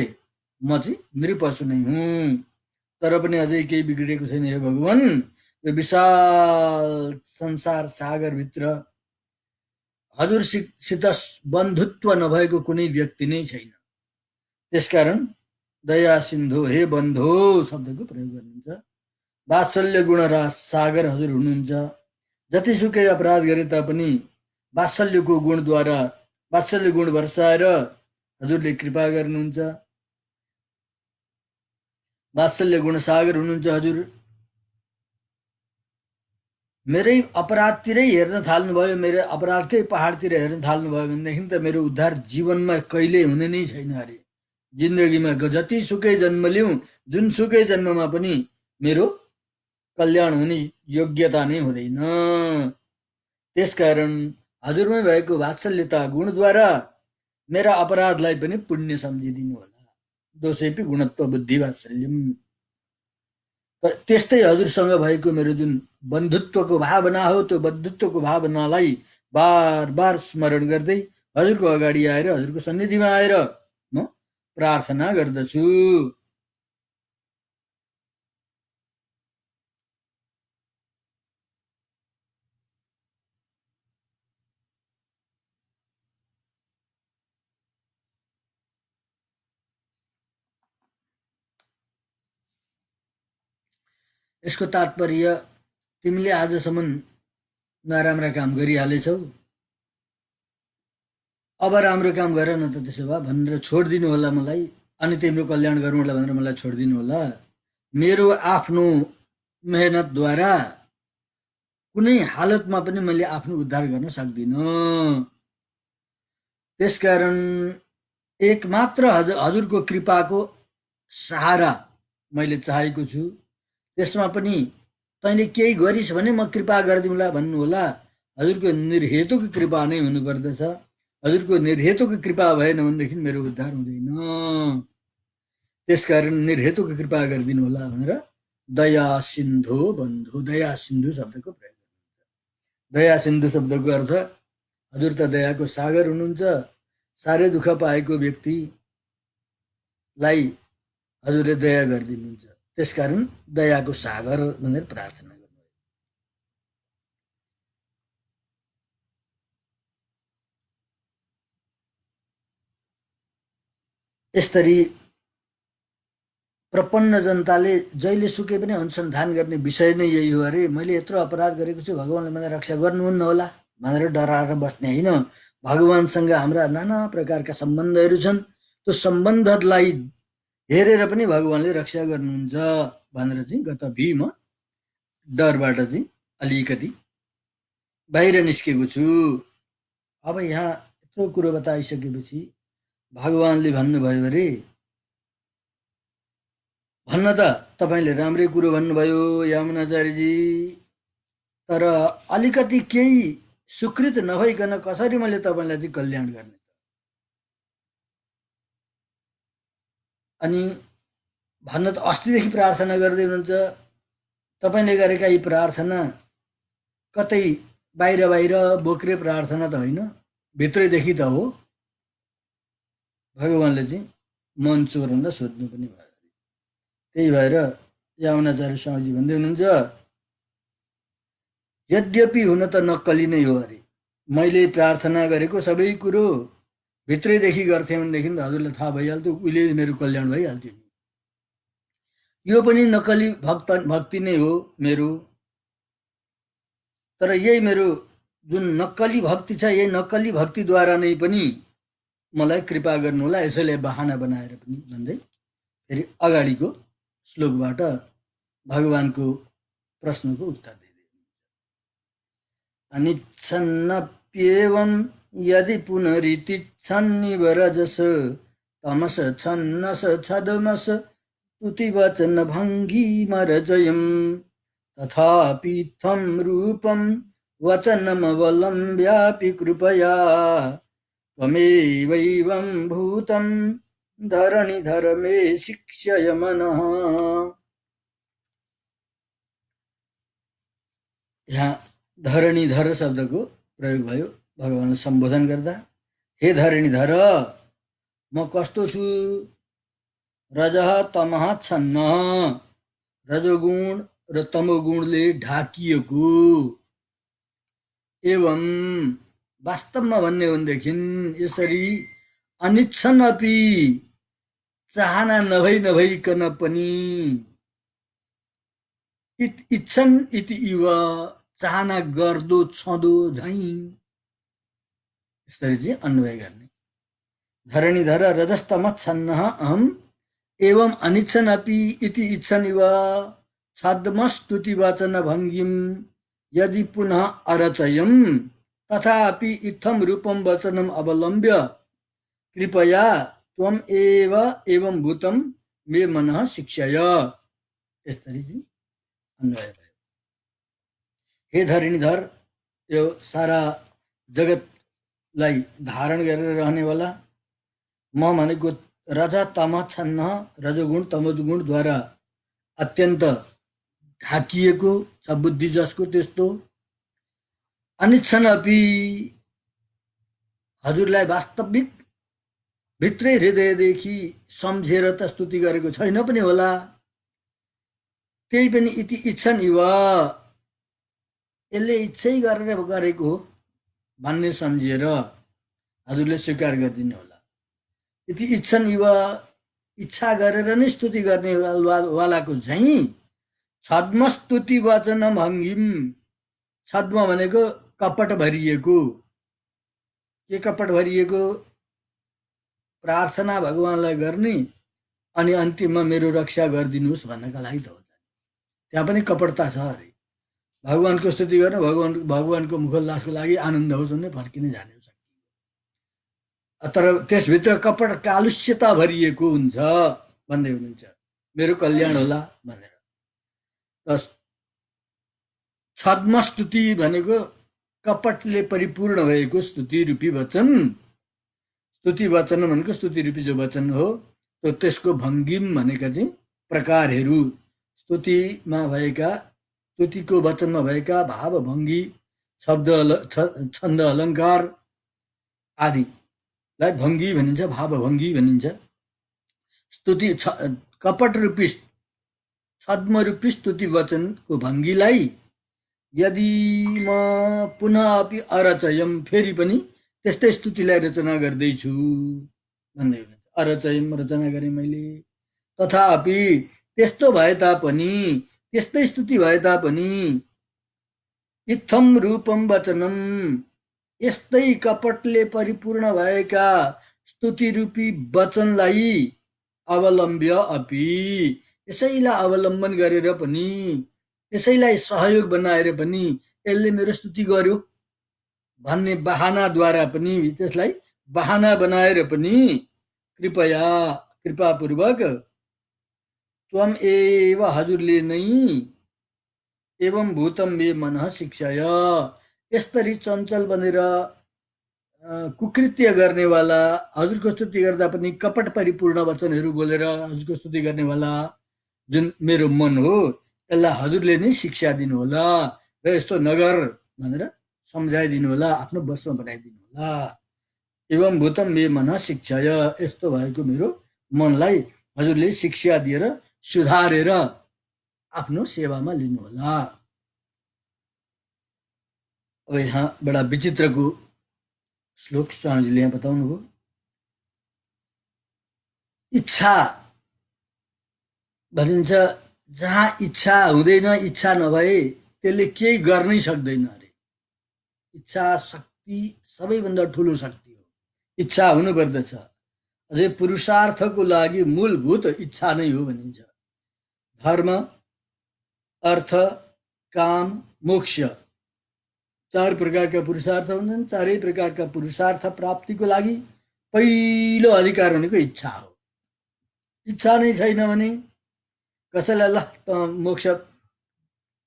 S1: म चाहिँ नृपशु नै हुँ। तर पनि अझै केही बिग्रेको छैन हे भगवान, यो विशाल संसार सागरभित्र हजुरसित बन्धुत्व नभएको कुनै व्यक्ति नै छैन। त्यसकारण दया सिन्धु, हे बन्धु शब्दको प्रयोग गर्नुहुन्छ। वात्सल्य गुण राज सागर हजुर हुनुहुन्छ। जतिसुकै अपराध गरे तापनि वात्सल्यको गुणद्वारा, वात्सल्य गुण वर्षाएर हजुरले कृपा गर्नुहुन्छ। वात्सल्य गुण सागर हुनुहुन्छ हजुर। मेरै अपराधतिरै हेर्न थाल्नुभयो, मेरो अपराधकै पहाडतिर हेर्न थाल्नुभयो भनेदेखि त मेरो उद्धार जीवनमा कहिले हुने नै छैन अरे। जिन्दगीमा जतिसुकै जन्म लिउँ, जुनसुकै जन्ममा पनि मेरो कल्याण हुने योग्यता नै हुँदैन। त्यसकारण हजुरमै भएको वात्सल्यता गुणद्वारा मेरा अपराधलाई पनि पुण्य सम्झिदिनु होला। दोषेपि गुणत्व बुद्धि वात्सल्यम। त्यस्तै हजुरसँग भएको मेरो जुन बन्धुत्वको भावना हो, त्यो बन्धुत्वको भावनालाई बार बार स्मरण गर्दै हजुरको अगाडि आएर, हजुरको सन्निधिमा आएर म प्रार्थना गर्दछु। यसको तात्पर्य तिमीले आजसम्म नराम्रा काम गरिहालेछौ, अब राम्रो काम गर न त त्यसो भए भनेर छोडिदिनु होला मलाई, अनि तिम्रो कल्याण गरौँ होला भनेर मलाई छोडिदिनु होला। मेरो आफ्नो मेहनतद्वारा कुनै हालतमा पनि मैले आफ्नो उद्धार गर्न सक्दिनँ। त्यसकारण एकमात्र हजुरको कृपाको सहारा मैले चाहेको छु। त्यसमा पनि तैँले केही गरिस् भने म कृपा गरिदिउँला भन्नु होला। हजुरको निर्हेतुक कृपा नै हुनुपर्दछ। हजुरको निर्हेतुक कृपा भएन भनेदेखि मेरो उद्धार हुँदैन। त्यसकारण निर्हेतुक कृपा गरिदिनु होला भनेर दया सिन्धु बन्धु, दया सिन्धु शब्दको प्रयोग गर्नुहुन्छ। दया सिन्धु शब्दको अर्थ हजुर त दयाको सागर हुनुहुन्छ। साह्रै दुःख पाएको व्यक्तिलाई हजुरले दया गरिदिनुहुन्छ। त्यसकारण दयाको सागर भनेर प्रार्थना गर्नु। यसरी प्रपन्न जनताले जहिले सुकै पनि अनुसन्धान गर्ने विषय नै यही हो अरे। मैले यत्रो अपराध गरेको छु, भगवान्ले मलाई रक्षा गर्नुहुन्न होला भनेर डराएर बस्ने होइन। भगवान्सँग हाम्रा नाना प्रकारका सम्बन्धहरू छन्। त्यो सम्बन्धलाई हेरेर पनि भगवान्ले रक्षा गर्नुहुन्छ भनेर चाहिँ गत म डरबाट चाहिँ अलिकति बाहिर निस्केको छु। अब यहाँ यत्रो कुरो बताइसकेपछि भगवान्ले भन्नुभयो अरे, भन्न त तपाईँले राम्रै कुरो भन्नुभयो यामुनाचार्यजी, तर अलिकति केही सुकृत नभइकन कसरी मैले तपाईँलाई चाहिँ कल्याण गर्ने। अनि भन्न त अस्तिदेखि प्रार्थना गर्दै हुनुहुन्छ। तपाईँले गरेका यी प्रार्थना कतै बाहिर बाहिर बोक्रे प्रार्थना त होइन, भित्रैदेखि त हो। भगवान्ले चाहिँ मन चोर्दा सोध्नु पनि भयो। त्यही भएर यामुनाचार्य स्वामीजी भन्दै हुनुहुन्छ, यद्यपि हुन त नक्कली नै हो अरे। मैले प्रार्थना गरेको सबै कुरो भित्रैदेखि गर्थेँ भनेदेखि त हजुरलाई थाहा भइहाल्थ्यो, उहिले मेरो कल्याण भइहाल्थ्यो। यो पनि नक्कली भक्ति नै हो मेरो। तर यही मेरो जुन नक्कली भक्ति छ, यही नक्कली भक्तिद्वारा नै पनि मलाई कृपा गर्नु होला, यसैले बहाना बनाएर पनि भन्दै फेरि अगाडिको श्लोकबाट भगवानको प्रश्नको उत्तर दिँदै, अनिच्छन्नप्येवं यदि पुनरितिच्छन्निव रजस तमस छन्नस छदमस स्तुतिवचन भङ्गिमरजयं तथापि थं रूपं वचनमवलम्ब्यापि कृपया त्वमेवैवं भूतं धरणिधर मे शिक्षय मनः। यहाँ धरणीधर शब्दको प्रयोग भयो भगवानलाई सम्बोधन गर्दा। हे धरणीधर, म कस्तो छु? रजः तमः छन्न, रजोगुण र तमोगुणले ढाकिएको। एवं वास्तवमा भन्ने हो भनेदेखि यसरी अनिच्छन् अपि, चाहना नभइकन पनि, इच्छन् इति इव, चाहना गर्दो छँदो झैँ, यसरी चाहिँ अन्वय गर्ने। धरणीधर रजस्तमच्छन्नः अहम् एवं अनिच्छन् अपि इति इच्छन् इव छद्मस्तुतिवचन भङ्गिं यदि पुनः अरचयं तथापि इत्थं रूपं वचनम् अवलम्ब्य कृपया त्वम् एव एवं भूतं मे मनः शिक्षय। यसरी चाहिँ अन्वय भयो। हे धरणीधर, यो सारा जगतलाई धारण गरेर रहनेवाला, म भनेको रज तम छन्न, रजोगुण तमोगुणद्वारा अत्यन्त ढाकिएको छ बुद्धि जसको त्यस्तो। अनिच्छन् अपि, हजुरलाई वास्तविक भित्रै हृदयदेखि सम्झेर त स्तुति गरेको छैन पनि होला, त्यही पनि इति इच्छन् इव, यसले इच्छै गरेर गरेको हो भन्ने सम्झिएर हजुरले स्वीकार गरिदिनु होला। इति इच्छन् इव, इच्छा गरेर नै स्तुति गर्ने वालाको झैँ छद्म स्तुति वचन भङ्गिम, छद्म भनेको कपट भरिएको। के कपट भरिएको? प्रार्थना भगवानलाई गर्ने अनि अन्तिममा मेरो रक्षा गरिदिनुहोस् भन्नका लागि त हो। त्यहाँ पनि कपटता छ अरे। भगवानको स्तुति गर्न भगवानको मुखोल्लासको लागि आनन्द होस् भने फर्किने जाने हो, तर त्यसभित्र कपट कालुष्यता भरिएको हुन्छ भन्दै हुनुहुन्छ, मेरो कल्याण होला भनेर। छद्म स्तुति भनेको कपटले परिपूर्ण भएको स्तुति रूपी वचन। स्तुति वचन भनेको स्तुति रूपी जो वचन हो त्यसको भङ्गिम भनेका चाहिँ प्रकारहरू, स्तुतिमा भएका, स्तुतिको वचनमा भएका भाव भङ्गी, शब्द छन्द अलङ्कार आदिलाई भङ्गी भनिन्छ, भाव भङ्गी भनिन्छ। स्तुति कपट रूपी छद्म रूपी स्तुति वचनको भङ्गीलाई यदि म पुनः अपि अरचयम, फेरि पनि त्यस्तै स्तुतिलाई रचना गर्दैछु भन्दै हुनुहुन्छ। अरचयम, रचना गरेँ मैले, तथापि त्यस्तो भए तापनि, त्यस्तै स्तुति भए तापनि, इत्थम रूपम वचनम, यस्तै कपटले परिपूर्ण भएका स्तुति रूपी वचनलाई अवलम्ब्य अपि, यसैलाई अवलम्बन गरेर पनि, यसैलाई सहयोग बनाएर पनि, यसले मेरो स्तुति गर्यो भन्ने बहानाद्वारा पनि, त्यसलाई बहाना बनाएर पनि कृपया, कृपापूर्वक, त्वम एव, हजुरले नै, एवं भूतम मे मनः शिक्षय, यसरी चञ्चल बनेर कुकृत्य गर्नेवाला, हजुरको स्तुति गर्दा पनि कपट परिपूर्ण वचनहरू बोलेर हजुरको स्तुति गर्नेवाला जुन मेरो मन हो, यसलाई हजुरले नै शिक्षा दिनु होला र यस्तो नगर भनेर सम्झाइदिनु होला, आफ्नो बसमा बनाइदिनु होला। एवं भूतम मे मनः शिक्षय, यस्तो भएको मेरो मनलाई हजुरले शिक्षा दिएर सुधारेर आफ्नो सेवामा लिनु होला। अब यहाँ बडा विचित्रको श्लोक स्वामीजीले यहाँ बताउनु हो। इच्छा भनिन्छ, जहाँ इच्छा हुँदैन, इच्छा नभए त्यसले केही गर्नै सक्दैन अरे। इच्छा शक्ति सबैभन्दा ठुलो शक्ति हो, इच्छा हुनुपर्दछ। अझै पुरुषार्थको लागि मूलभूत इच्छा नै हो भनिन्छ। धर्म, अर्थ, काम, मोक्ष, चार प्रकारका पुरुषार्थ हुन्छन्। चारै प्रकारका पुरुषार्थ प्राप्तिको लागि पहिलो अधिकार भनेको इच्छा हो। इच्छा नै छैन भने कसैलाई ल मोक्ष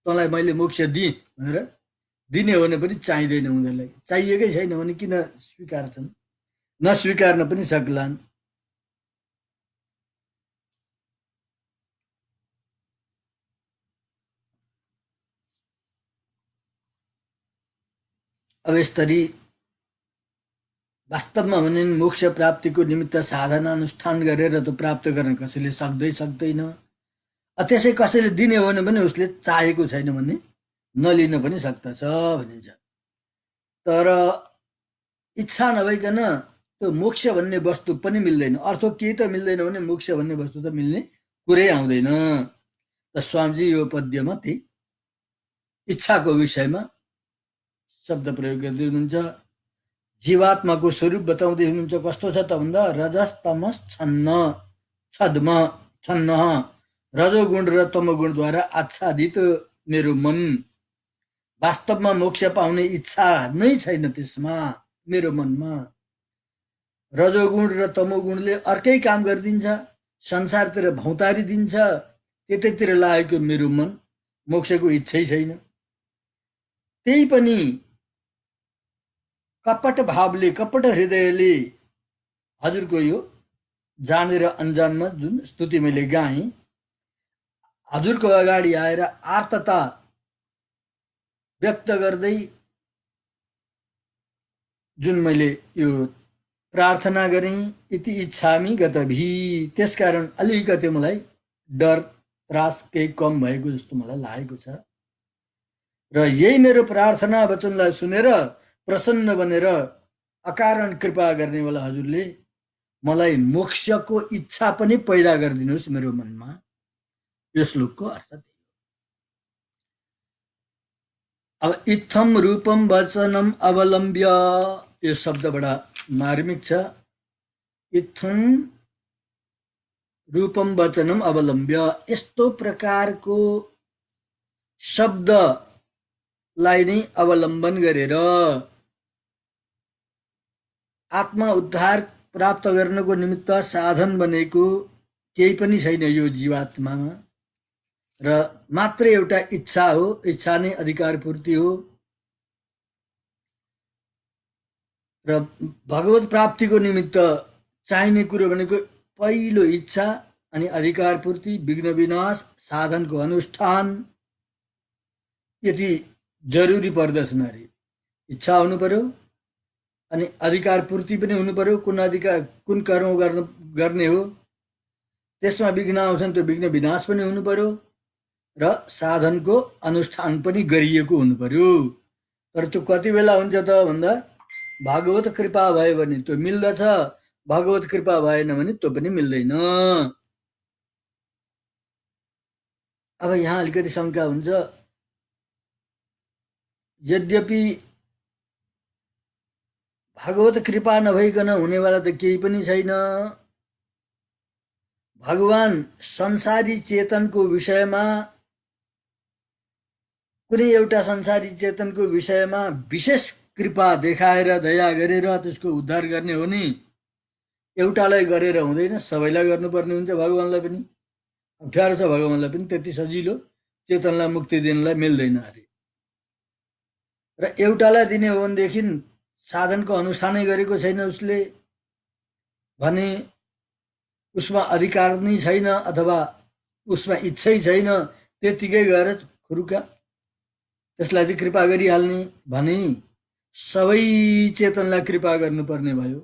S1: तँलाई मैले मोक्ष दिएँ भनेर दिने हो भने पनि चाहिँदैन उनीहरूलाई, चाहिएकै छैन भने किन स्वीकार्छन्, नस्वीकार्न पनि सक्लान्। अब यसरी वास्तवमा भने मोक्ष प्राप्तिको निमित्त साधना अनुष्ठान गरेर त प्राप्त गर्न कसैले सक्दैन। त्यसै कसैले दिने हो भने पनि उसले चाहेको छैन भने नलिन पनि सक्दछ भनिन्छ। तर इच्छा नभइकन त्यो मोक्ष भन्ने वस्तु पनि मिल्दैन, अर्थो केही त मिल्दैन भने मोक्ष भन्ने वस्तु त मिल्ने कुरै आउँदैन। त स्वामीजी यो पद्यमा त्यही इच्छाको विषयमा शब्द प्रयोग गर्दै हुनुहुन्छ। जीवात्माको स्वरूप बताउँदै हुनुहुन्छ। कस्तो छ त भन्दा रजस तमस छन्न छद्म छन्न, रजोगुण र तमोगुणद्वारा आच्छादित मेरो मन, वास्तवमा मोक्ष पाउने इच्छा नै छैन त्यसमा मेरो मनमा। रजोगुण र तमोगुणले अर्कै काम गरिदिन्छ, संसारतिर भौतारी दिन्छ, त्यतैतिर लागेको मेरो मन, मोक्षको इच्छै छैन। त्यही पनि कपट भावले, कपट हृदयले हजुरको यो जानेर अन्जानमा जुन स्तुति मैले गाएँ, हजुरको अगाडि आएर आर्तता व्यक्त गर्दै जुन मैले यो प्रार्थना गरेँ, इति इच्छामी गतभी, त्यसकारण अलिकति मलाई डर त्रास केही कम भएको जस्तो मलाई लागेको छ। र यही मेरो प्रार्थना वचनलाई सुनेर प्रसन्न बनेर अकारण कृपा गर्नेवाला हजुरले मलाई मोक्षको इच्छा पनि पैदा गरिदिनुहोस् मेरो मनमा। यो श्लोकको अर्थ त्यही हो। अब इत्थम रूपम वचनम अवलम्ब्य, यो शब्द बडा मार्मिक छ। इत्थम रूपम वचनम अवलम्ब्य, यस्तो प्रकारको शब्दलाई नै अवलम्बन गरेर आत्मा उद्धार प्राप्त गर्नको निमित्त साधन बनेको केही पनि छैन यो जीवात्मामा, र मात्र एउटा इच्छा हो, इच्छा नै अधिकार पूर्ति हो। र भगवत प्राप्तिको निमित्त चाहिने कुरो भनेको पहिलो इच्छा, अनि अधिकार पूर्ति, विघ्न विनाश, साधनको अनुष्ठान, यति जरुरी पर्दछन्। अरे इच्छा हुनु पर्यो, अनि अधिकार पूर्ति पनि हुनु पर्यो, कुन अधिकार कुन कर्म गर्ने हो त्यसमा विघ्न आउँछन्, त्यो विघ्न विनाश पनि हुनु पर्यो, र साधनको अनुष्ठान पनि गरिएको हुनु पर्यो। तर त्यो कति बेला हुन्छ त भन्दा भागवत कृपा भयो भने त्यो मिल्दछ, भागवत कृपा भएन भने त्यो पनि मिल्दैन। अब यहाँ अलिकति शङ्का हुन्छ, यद्यपि भागवत कृपा नभइकन हुनेवाला त केही पनि छैन। भगवान संसारी चेतनको विषयमा, कुनै एउटा संसारी चेतनको विषयमा विशेष कृपा देखाएर दया गरेर त्यसको उद्धार गर्ने हो नि, एउटालाई गरेर हुँदैन, सबैलाई गर्नुपर्ने हुन्छ। भगवानलाई पनि अप्ठ्यारो छ, भगवानलाई पनि त्यति सजिलो चेतनलाई मुक्ति दिनलाई मिल्दैन अरे। र एउटालाई दिने हो भनेदेखि साधनको अनुष्ठानै गरेको छैन उसले भने, उसमा अधिकार नै छैन अथवा उसमा इच्छै छैन, त्यतिकै गएर खुरुका त्यसलाई चाहिँ कृपा गरिहाल्ने भने सबै चेतनलाई कृपा गर्नुपर्ने भयो।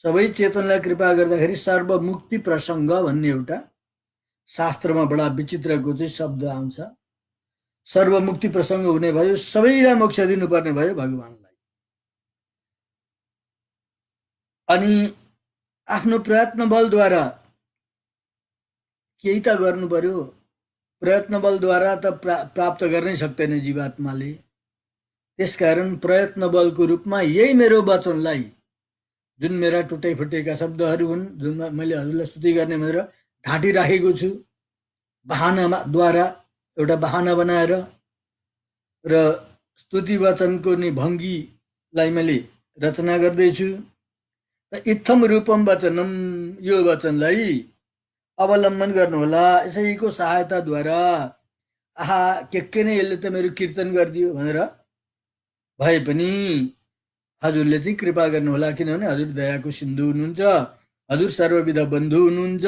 S1: सबै चेतनलाई कृपा गर्दाखेरि सर्वमुक्ति प्रसङ्ग भन्ने एउटा शास्त्रमा बडा विचित्रको चाहिँ शब्द आउँछ। सर्वमुक्ति प्रसङ्ग हुने भयो, सबैलाई मोक्ष दिनुपर्ने भयो भगवानलाई। अनि आफ्नो प्रयत्न बलद्वारा केही त गर्नु पर्यो, प्रयत्न बलद्वारा त प्राप्त गर्नै सक्दैन जीवात्माले। त्यसकारण प्रयत्न बलको रूपमा यही मेरो वचनलाई, जुन मेरा टुटाइ फुटेका शब्दहरू हुन्, जुन मैले हजुरलाई स्तुति गर्ने भनेर ढाँटी राखेको छु, बहानाद्वारा एउटा बहाना बनाएर, र स्तुति वचनको नि भङ्गीलाई मैले रचना गर्दैछु। इत्थम रूपम वचनम, यो वचनलाई अवलम्बन गर्नुहोला। यसैको सहायताद्वारा आहा के नै यसले त मेरो कीर्तन गरिदियो भनेर भए पनि हजुरले चाहिँ कृपा गर्नुहोला, किनभने हजुर दयाको सिन्धु हुनुहुन्छ, हजुर सर्वविध बन्धु हुनुहुन्छ।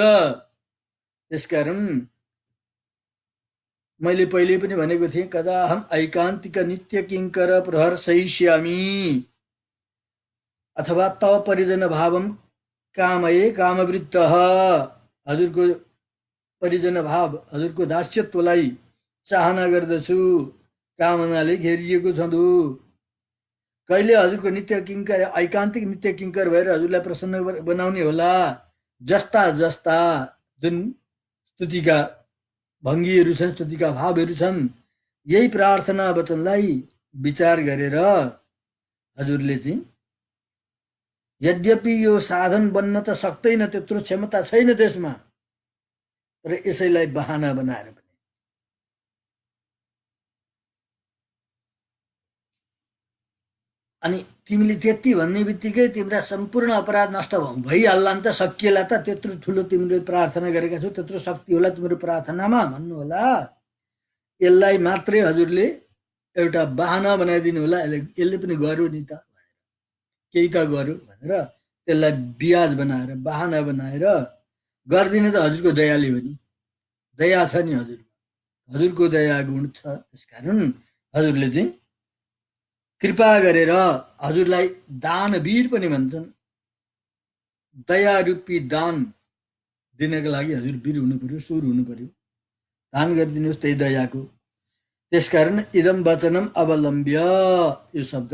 S1: त्यसकारण मैले पहिले पनि भनेको थिएँ, कदा हम ऐकान्तिक नित्य किङ्कर प्रहर सहिष्यामी अथवा तव परिजन भावम कामये कामवृत्त। हजुरको परिजन भाव, हजुरको दास्यत्वलाई चाहना गर्दछु, कामनाले घेरिएको छँदु। कहिले हजुरको नित्य किङ्कर, ऐकान्तिक नित्य किङ्कर भएर हजुरलाई प्रसन्न बनाउने होला। जस्ता जस्ता जुन स्तुतिका भङ्गीहरू छन्, स्तुतिका भावहरू छन्, यही प्रार्थना वचनलाई विचार गरेर हजुरले चाहिँ यद्यपि यो साधन बन्न त सक्दैन, त्यत्रो क्षमता छैन त्यसमा, तर यसैलाई बहाना बनाएर पनि अनि तिमीले त्यति भन्ने बित्तिकै तिम्रा सम्पूर्ण अपराध नष्ट भइहाल्ला नि त, सकिएला त, त्यत्रो ठुलो तिमीले प्रार्थना गरेका छौ, त्यत्रो शक्ति होला तिम्रो प्रार्थनामा भन्नु होला। यसलाई मात्रै हजुरले एउटा बहाना बनाइदिनु होला। यसले पनि गर्यो नि त, केही त गर्यो भनेर त्यसलाई ब्याज बनाएर, बहाना बनाएर गरिदिने त हजुरको दयाले हो नि। दया छ नि हजुर, हजुरको दया गुण छ। त्यसकारण हजुरले चाहिँ कृपा गरेर हजुरलाई दानवीर पनि भन्छन्, दया रूपी दान दिनको लागि हजुर वीर हुनु पर्यो, सुर हुनु पर्यो। दान गरिदिनुहोस् त्यही दयाको। त्यसकारण इदम वचनम अवलम्ब्य, यो शब्द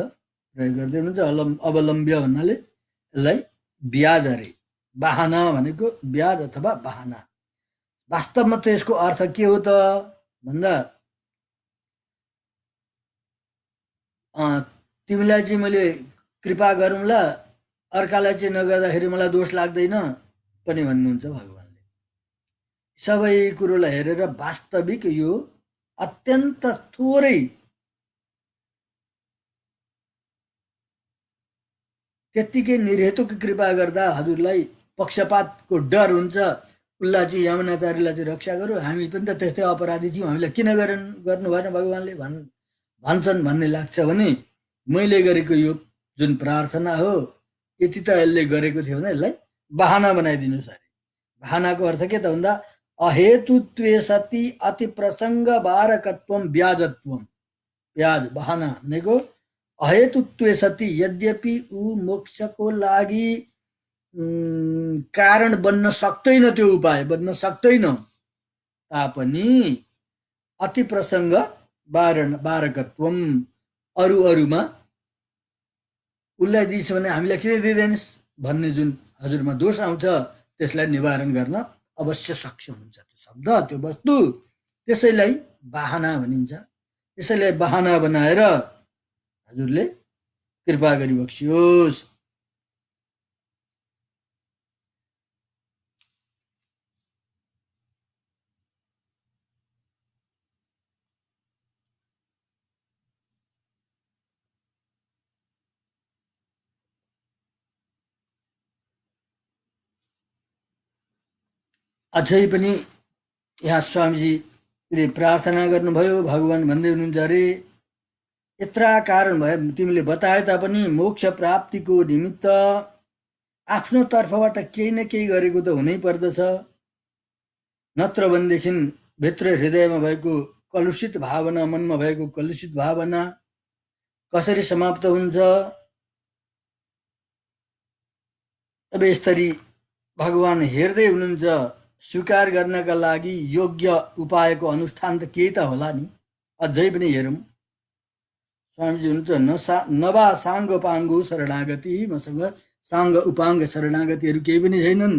S1: प्रयोग गर्दै हुनुहुन्छ। अवलम्ब्य भन्नाले यसलाई ब्याज अरे, बहाना भनेको ब्याज अथवा बहाना। वास्तवमा त यसको अर्थ के हो त भन्दा, तिमीलाई चाहिँ मैले कृपा गरौँला, अर्कालाई चाहिँ नगर्दाखेरि मलाई दोष लाग्दैन पनि भन्नुहुन्छ भगवान्ले। सबै कुरोलाई हेरेर वास्तविक यो अत्यन्त थोरै त्यत्तिकै निर्हेतुक कृपा गर्दा हजुरलाई पक्षपातको डर हुन्छ, उसलाई चाहिँ यमुनाचार्यलाई चाहिँ रक्षा गरौँ, हामी पनि त त्यस्तै अपराधी थियौँ, हामीलाई किन गर्नु भएन भगवान्ले भन्छन् भन्ने लाग्छ भने, मैले गरेको यो जुन प्रार्थना हो यति त यसले गरेको थियो भने यसलाई बहाना बनाइदिनुहोस् अरे। बहानाको अर्थ के त भन्दा, अहेतुत्वे सति अति प्रसङ्ग बारकत्वम ब्याजत्वम। ब्याज बहाना भनेको अहेतुत्वे सति, यद्यपि ऊ मोक्षको लागि कारण बन्न सक्दैन, त्यो उपाय बन्न सक्दैन तापनि अति प्रसङ्ग बारकत्वम, अरूमा उसलाई दिइछ भने हामीलाई किन दिँदैनस् भन्ने जुन हजुरमा दोष आउँछ त्यसलाई निवारण गर्न अवश्य सक्षम हुन्छ त्यो शब्द, त्यो वस्तु। त्यसैलाई बहाना भनिन्छ। त्यसैलाई बहाना बनाएर हजुरले कृपा गरिबक्सियोस्। अझै पनि यहाँ स्वामीजीले प्रार्थना गर्नुभयो, भगवान् भन्दै हुनुहुन्छ अरे, यत्रा कारण भए तिमीले बताए तापनि मोक्ष प्राप्तिको निमित्त आफ्नो तर्फबाट केही न केही गरेको त हुनै पर्दछ। नत्र भनेदेखि भित्र हृदयमा भएको कलुषित भावना, मनमा भएको कलुषित भावना कसरी समाप्त हुन्छ? अब यसरी भगवान् हेर्दै हुनुहुन्छ, स्वीकार गर्नका लागि योग्य उपायको अनुष्ठान त केही त होला नि, अझै पनि हेरौँ। स्वामीजी हुनुहुन्छ, नवा साङ्ग पाङ्गो शरणागति, मसँग साङ्ग उपाङ्ग शरणागतिहरू केही पनि छैनन्।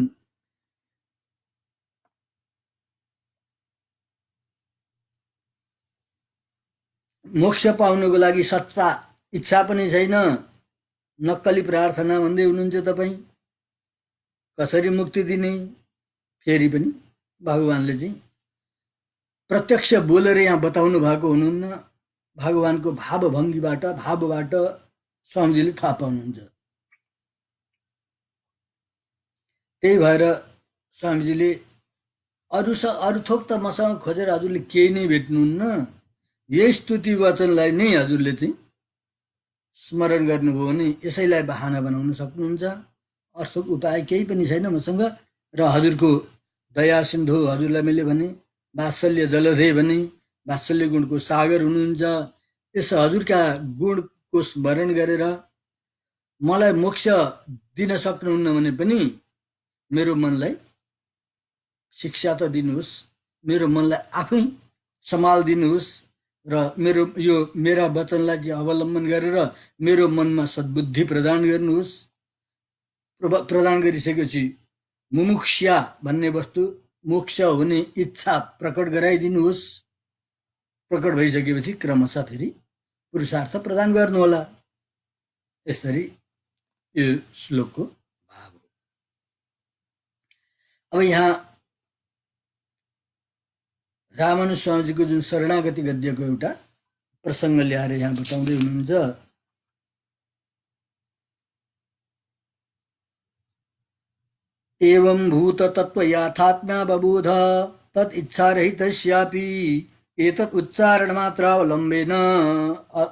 S1: मोक्ष पाउनको लागि सच्चा इच्छा पनि छैन, नक्कली प्रार्थना भन्दै हुनुहुन्छ तपाईँ। कसरी मुक्ति दिने? फेरि पनि भगवान्ले चाहिँ प्रत्यक्ष बोलेर यहाँ बताउनु भएको हुनुहुन्न, भगवानको भावभङ्गीबाट, भावबाट स्वामीजीले थाहा पाउनुहुन्छ। त्यही भएर स्वामीजीले अरू थोक त मसँग खोजेर हजुरले केही नै भेट्नुहुन्न। यही स्तुति वचनलाई नै हजुरले चाहिँ स्मरण गर्नुभयो भने यसैलाई बहाना बनाउन सक्नुहुन्छ। अर्थक उपाय केही पनि छैन मसँग। र हजुरको दया सिन्धु, हजुरलाई मैले भने वात्सल्य जलधे भने वात्सल्य गुणको सागर हुनुहुन्छ। यस हजुरका गुणको स्मरण गरेर मलाई मोक्ष दिन सक्नुहुन्न भने पनि मेरो मनलाई शिक्षा त दिनुहोस्, मेरो मनलाई आफै सम्हालिदिनुहोस् र मेरा वचनलाई चाहिँ अवलम्बन गरेर मेरो मनमा सद्बुद्धि प्रदान गर्नुहोस्। प्रदान गरिसकेपछि मुमुक्षा भन्ने वस्तु, मोक्ष हुने इच्छा प्रकट गराइदिनुहोस्। प्रकट भइसकेपछि क्रमशः फेरि पुरुषार्थ प्रदान गर्नुहोला। यसरी यो श्लोकको भाव हो। अब यहाँ रामानुज स्वामीजीको जुन शरणागति गद्यको एउटा प्रसङ्ग ल्याएर यहाँ बताउँदै हुनुहुन्छ। एवं भूत तत्व याथात्म्या बबोध तत् इच्छारहितस्यापि एतत् उच्चारण मात्र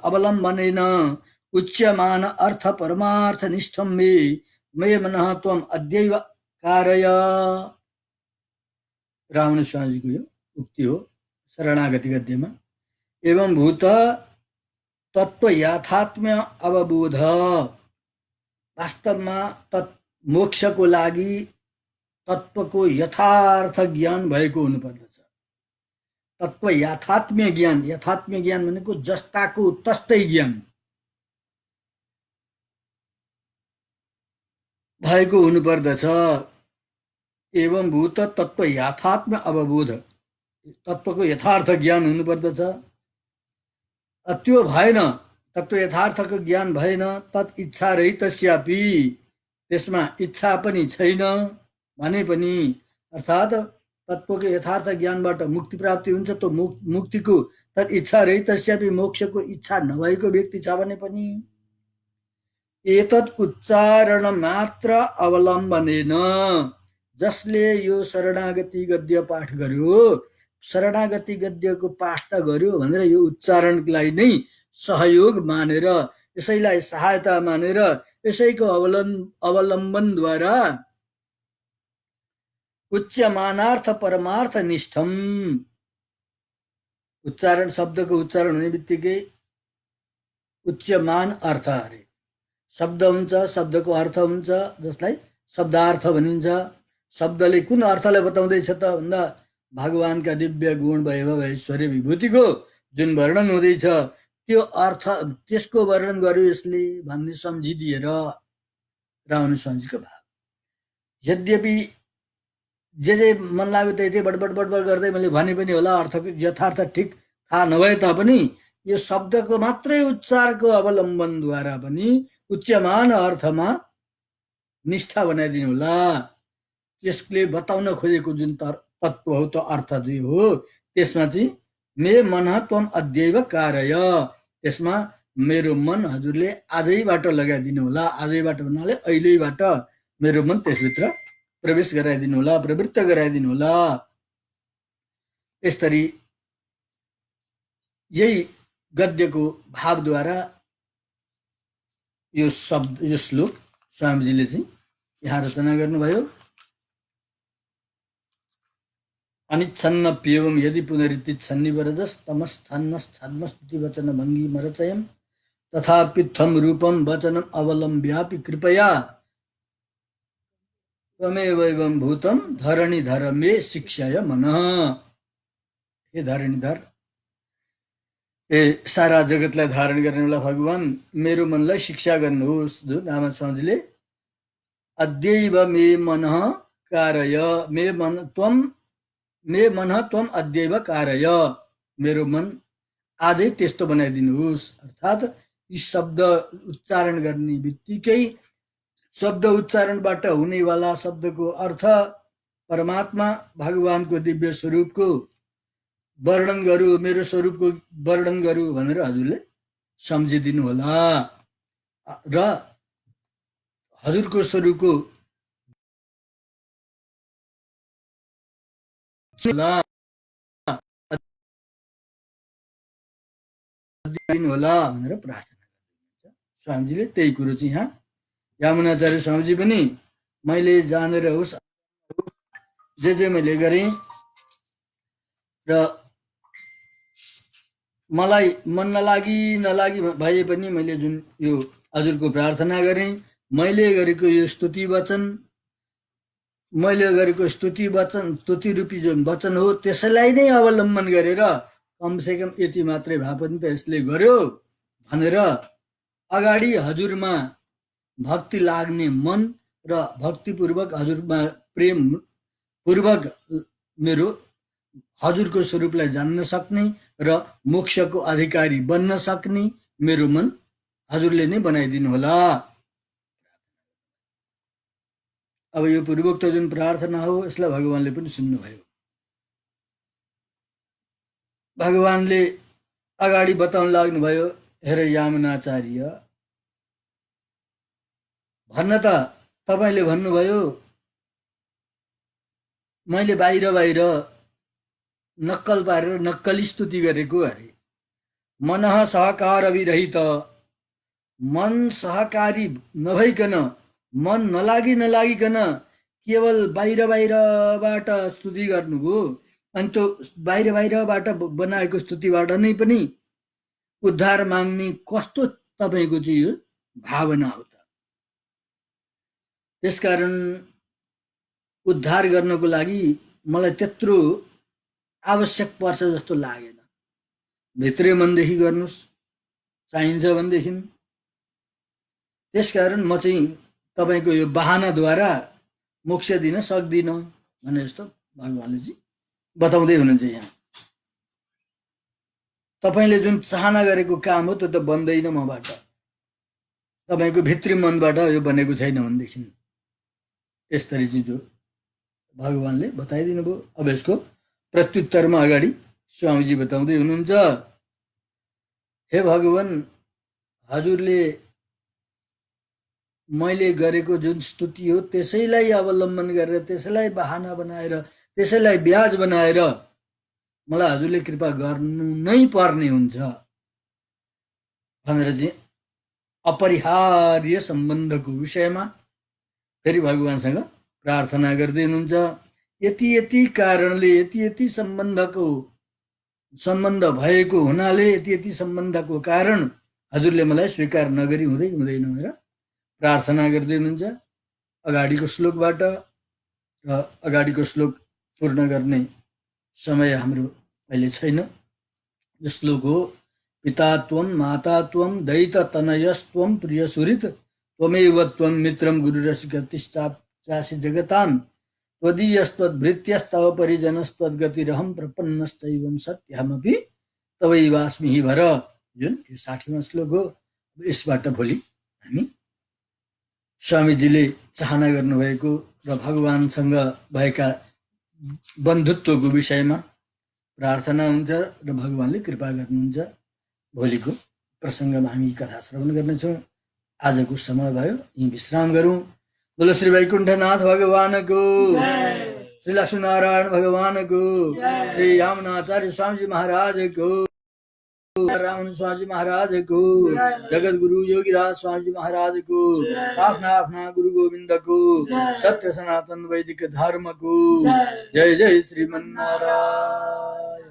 S1: अवलम्बनेन उच्यमान अर्थ परमार्थ निष्ठं मे मनः त्वम् अद्यैव कारय। रामानुज स्वामीजीको यो उक्ति हो शरणागति गद्यमा। एवं भूत तत्व याथात्म्य अवबोध, वास्तवमा मोक्षको लागि तत्वको यथार्थ ज्ञान भएको हुनुपर्दछ। तत्व यथात्म्य ज्ञान भनेको जस्ताको तस्तै ज्ञान भएको हुनुपर्दछ। एवं भूत तत्व यथात्म्य अवबोध, तत्वको यथार्थ ज्ञान हुनुपर्दछ। त्यो भएन, तत्व यथार्थको ज्ञान भएन। तत् इच्छा रहितस्यापि, त्यसमा इच्छा पनि छैन भने पनि, अर्थात् तत्वको यथार्थ ज्ञानबाट मुक्ति प्राप्ति हुन्छ। त मुक्तिको तत् इच्छा रहितस्यापि, मोक्षको इच्छा नभएको व्यक्ति छ भने पनि एतत् उच्चारण मात्र अवलम्बनेन, जसले यो शरणागति गद्य पाठ गर्यो, शरणागति गद्यको पाठ त गर्यो भनेर यो उच्चारणलाई नै सहयोग मानेर, यसैलाई सहायता मानेर, यसैको अवलम्बनद्वारा उच्यमानार्थ परमार्थ निष्ठम, उच्चारण शब्दको उच्चारण हुने बित्तिकै उच्यमान अर्थ अरे शब्द हुन्छ, शब्दको अर्थ हुन्छ, जसलाई शब्दार्थ भनिन्छ। शब्दले कुन अर्थलाई बताउँदैछ त भन्दा भगवानका दिव्य गुण वैभव ऐश्वर्य विभूतिको जुन वर्णन हुँदैछ त्यो अर्थ, त्यसको वर्णन गर्यो यसले भन्ने सम्झिदिएर रामानुज स्वामीजीको भाव। यद्यपि जे मन लाग्यो त्यही बडबड गर्दै मैले भने पनि होला, अर्थको यथार्थ ठिक थाहा नभए तापनि यो शब्दको मात्रै उच्चारको अवलम्बनद्वारा पनि उच्यमान अर्थमा निष्ठा बनाइदिनु होला। त्यसले बताउन खोजेको जुन तत्व हो, त अर्थ चाहिँ हो, त्यसमा चाहिँ मे मन त्वम अद्यैव कारय, त्यसमा मेरो मन हजुरले आजैबाट लगाइदिनु होला। आजैबाट भन्नाले अहिलेबाट मेरो मन त्यसभित्र प्रवेश गराइदिनु होला, प्रवृत्त गराइदिनु होला। यसरी यही गद्यको भावद्वारा यो शब्द, यो श्लोक स्वामीजीले चाहिँ यहाँ रचना गर्नुभयो। अनिच्छन्न प्येवं यदि पुनरितिच्छन्नि वरजस् तमश्छन्नश्छद्मस्तुति वचन भङ्गी मरचयम् तथापित्थं रूपं वचनम् अवलम्ब्यापि कृपया त्वमेवैवं भूतं धरणीधर मे शिक्षाय मनः। हे धरणीधर, ए सारा जगतलाई धारण गर्नेवाला भगवान, मेरो मनलाई शिक्षा गर्नुहोस्। जुन रामानुज स्वामीजीले अद्यैव मे मनः कारय, मे मन त्वम अद्यैव कारय, मेरो मन आजै त्यस्तो बनाइदिनुहोस्। अर्थात् यी शब्द उच्चारण गर्ने बित्तिकै शब्द उच्चारणबाट हुनेवाला शब्दको अर्थ परमात्मा भगवानको दिव्य स्वरूपको वर्णन गरौँ, मेरो स्वरूपको वर्णन गरौँ भनेर हजुरले सम्झिदिनु होला र हजुरको स्वरूपको होला होला भनेर प्रार्थना गर्नुहुन्छ। स्वामीजीले त्यही कुरो चाहिँ यहाँ यामुनाचार्य स्वामीजी पनि मैले जानेर होस् जे मैले गरेँ र मलाई मन नलागी भए पनि मैले जुन यो हजुरको प्रार्थना गरेँ, मैले गरेको यो स्तुति वचन, मैले गरेको स्तुति रूपी जुन वचन हो त्यसैलाई नै अवलम्बन गरेर कमसेकम यति मात्रै भए पनि त यसले गर्यो भनेर अगाडि हजुरमा भक्ति लाग्ने मन र भक्तिपूर्वक हजुरमा प्रेम पूर्वक मेरो हजुरको स्वरूपलाई जान्न सक्ने र मोक्षको अधिकारी बन्न सक्ने मेरो मन हजुरले नै बनाइदिनु होला। अब यो पूर्वोक्त जुन प्रार्थना हो यसलाई भगवानले पनि सुन्नुभयो। भगवानले अगाडि बताउन लाग्नुभयो, हेर यामुनाचार्य, भन्न त तपाईले भन्नुभयो मैले बाहिर नक्कल पारेर नक्कली स्तुति गरेको अरे। मनः सहकार अविरहित, मन सहकारी नभइकन, मन नलागिकन केवल बाहिरबाट स्तुति गर्नुभयो। अनि त्यो बाहिरबाट बनाएको स्तुतिबाट नै पनि उद्धार माग्ने कस्तो तपाईको चाहिँ यो भावना हो त। त्यसकारण उद्धार गर्नको लागि मलाई त्यत्रो आवश्यक पर्छ जस्तो लागेन। भित्री मनदेखि गर्नुस् चाहिन्छ भनेदेखि। त्यसकारण म चाहिँ तपाईको यो बहानाद्वारा मोक्ष दिन सक्दिन भने जस्तो भगवानले चाहिँ बताउँदै हुनुहुन्छ। यहाँ तपाईले जुन चाहना गरेको काम हो त्यो त बन्दैन मबाट, तपाईको भित्री मनबाट यो बनेको छैन भनेदेखि। यसरी चाहिँ जो भगवानले बताइदिनु भयो। अब यसको प्रत्युत्तरमा अगाडि स्वामीजी बताउँदै हुनुहुन्छ, हे भगवान, हजुरले मैले गरेको जुन स्तुति हो त्यसैलाई अवलम्बन गरेर, त्यसैलाई बहाना बनाएर, त्यसैलाई ब्याज बनाएर मलाई हजुरले कृपा गर्नु नै पर्ने हुन्छ भनेर चाहिँ अपरिहार्य सम्बन्धको विषयमा फेरि भगवानसँग प्रार्थना गर्दै हुनुहुन्छ। यति कारणले, यति सम्बन्ध भएको हुनाले, यति सम्बन्धको कारण हजुरले मलाई स्वीकार नगरी हुँदैन भनेर प्रार्थना गर्दै हुनुहुन्छ। अगाडिको श्लोकबाट र अगाडिको श्लोक पूर्ण गर्ने समय हाम्रो अहिले छैन। यो श्लोक हो, पिता त्वं माता त्वं दैत तनयस्त्वं प्रियसुहृत् त्वमेव त्वं मित्रं गुरुरसिकतिश्चासि जगतां त्वदीयस्त्वद्भृत्यस्तव परिजनस्त्वद्गतिरहं प्रपन्नश्चैवं सत्यमपि तवैवास्मि हि भर। जुन यो 60वां श्लोक हो। यसबाट भोलि हामी स्वामीजीले चाहना गर्नुभएको र भगवानसँग भएका बन्धुत्वको विषयमा प्रार्थना हुन्छ र भगवानले कृपा गर्नुहुन्छ। भोलिको प्रसङ्गमा हामी कथा श्रवण गर्नेछौँ। आजको समय भयो, यही विश्राम गरौँ। बोलो श्री वैकुण्ठनाथ भगवानको, श्री लक्ष्मीनारायण भगवानको, श्री यामुनाचार्य स्वामीजी महाराजको, रामन स्वामी महाराज को, जगत गुरु योगीराज स्वामी महाराज को, अपना गुरु गोविंद को, सत्य सनातन वैदिक धर्म को, जय जय श्रीमन्नारायण।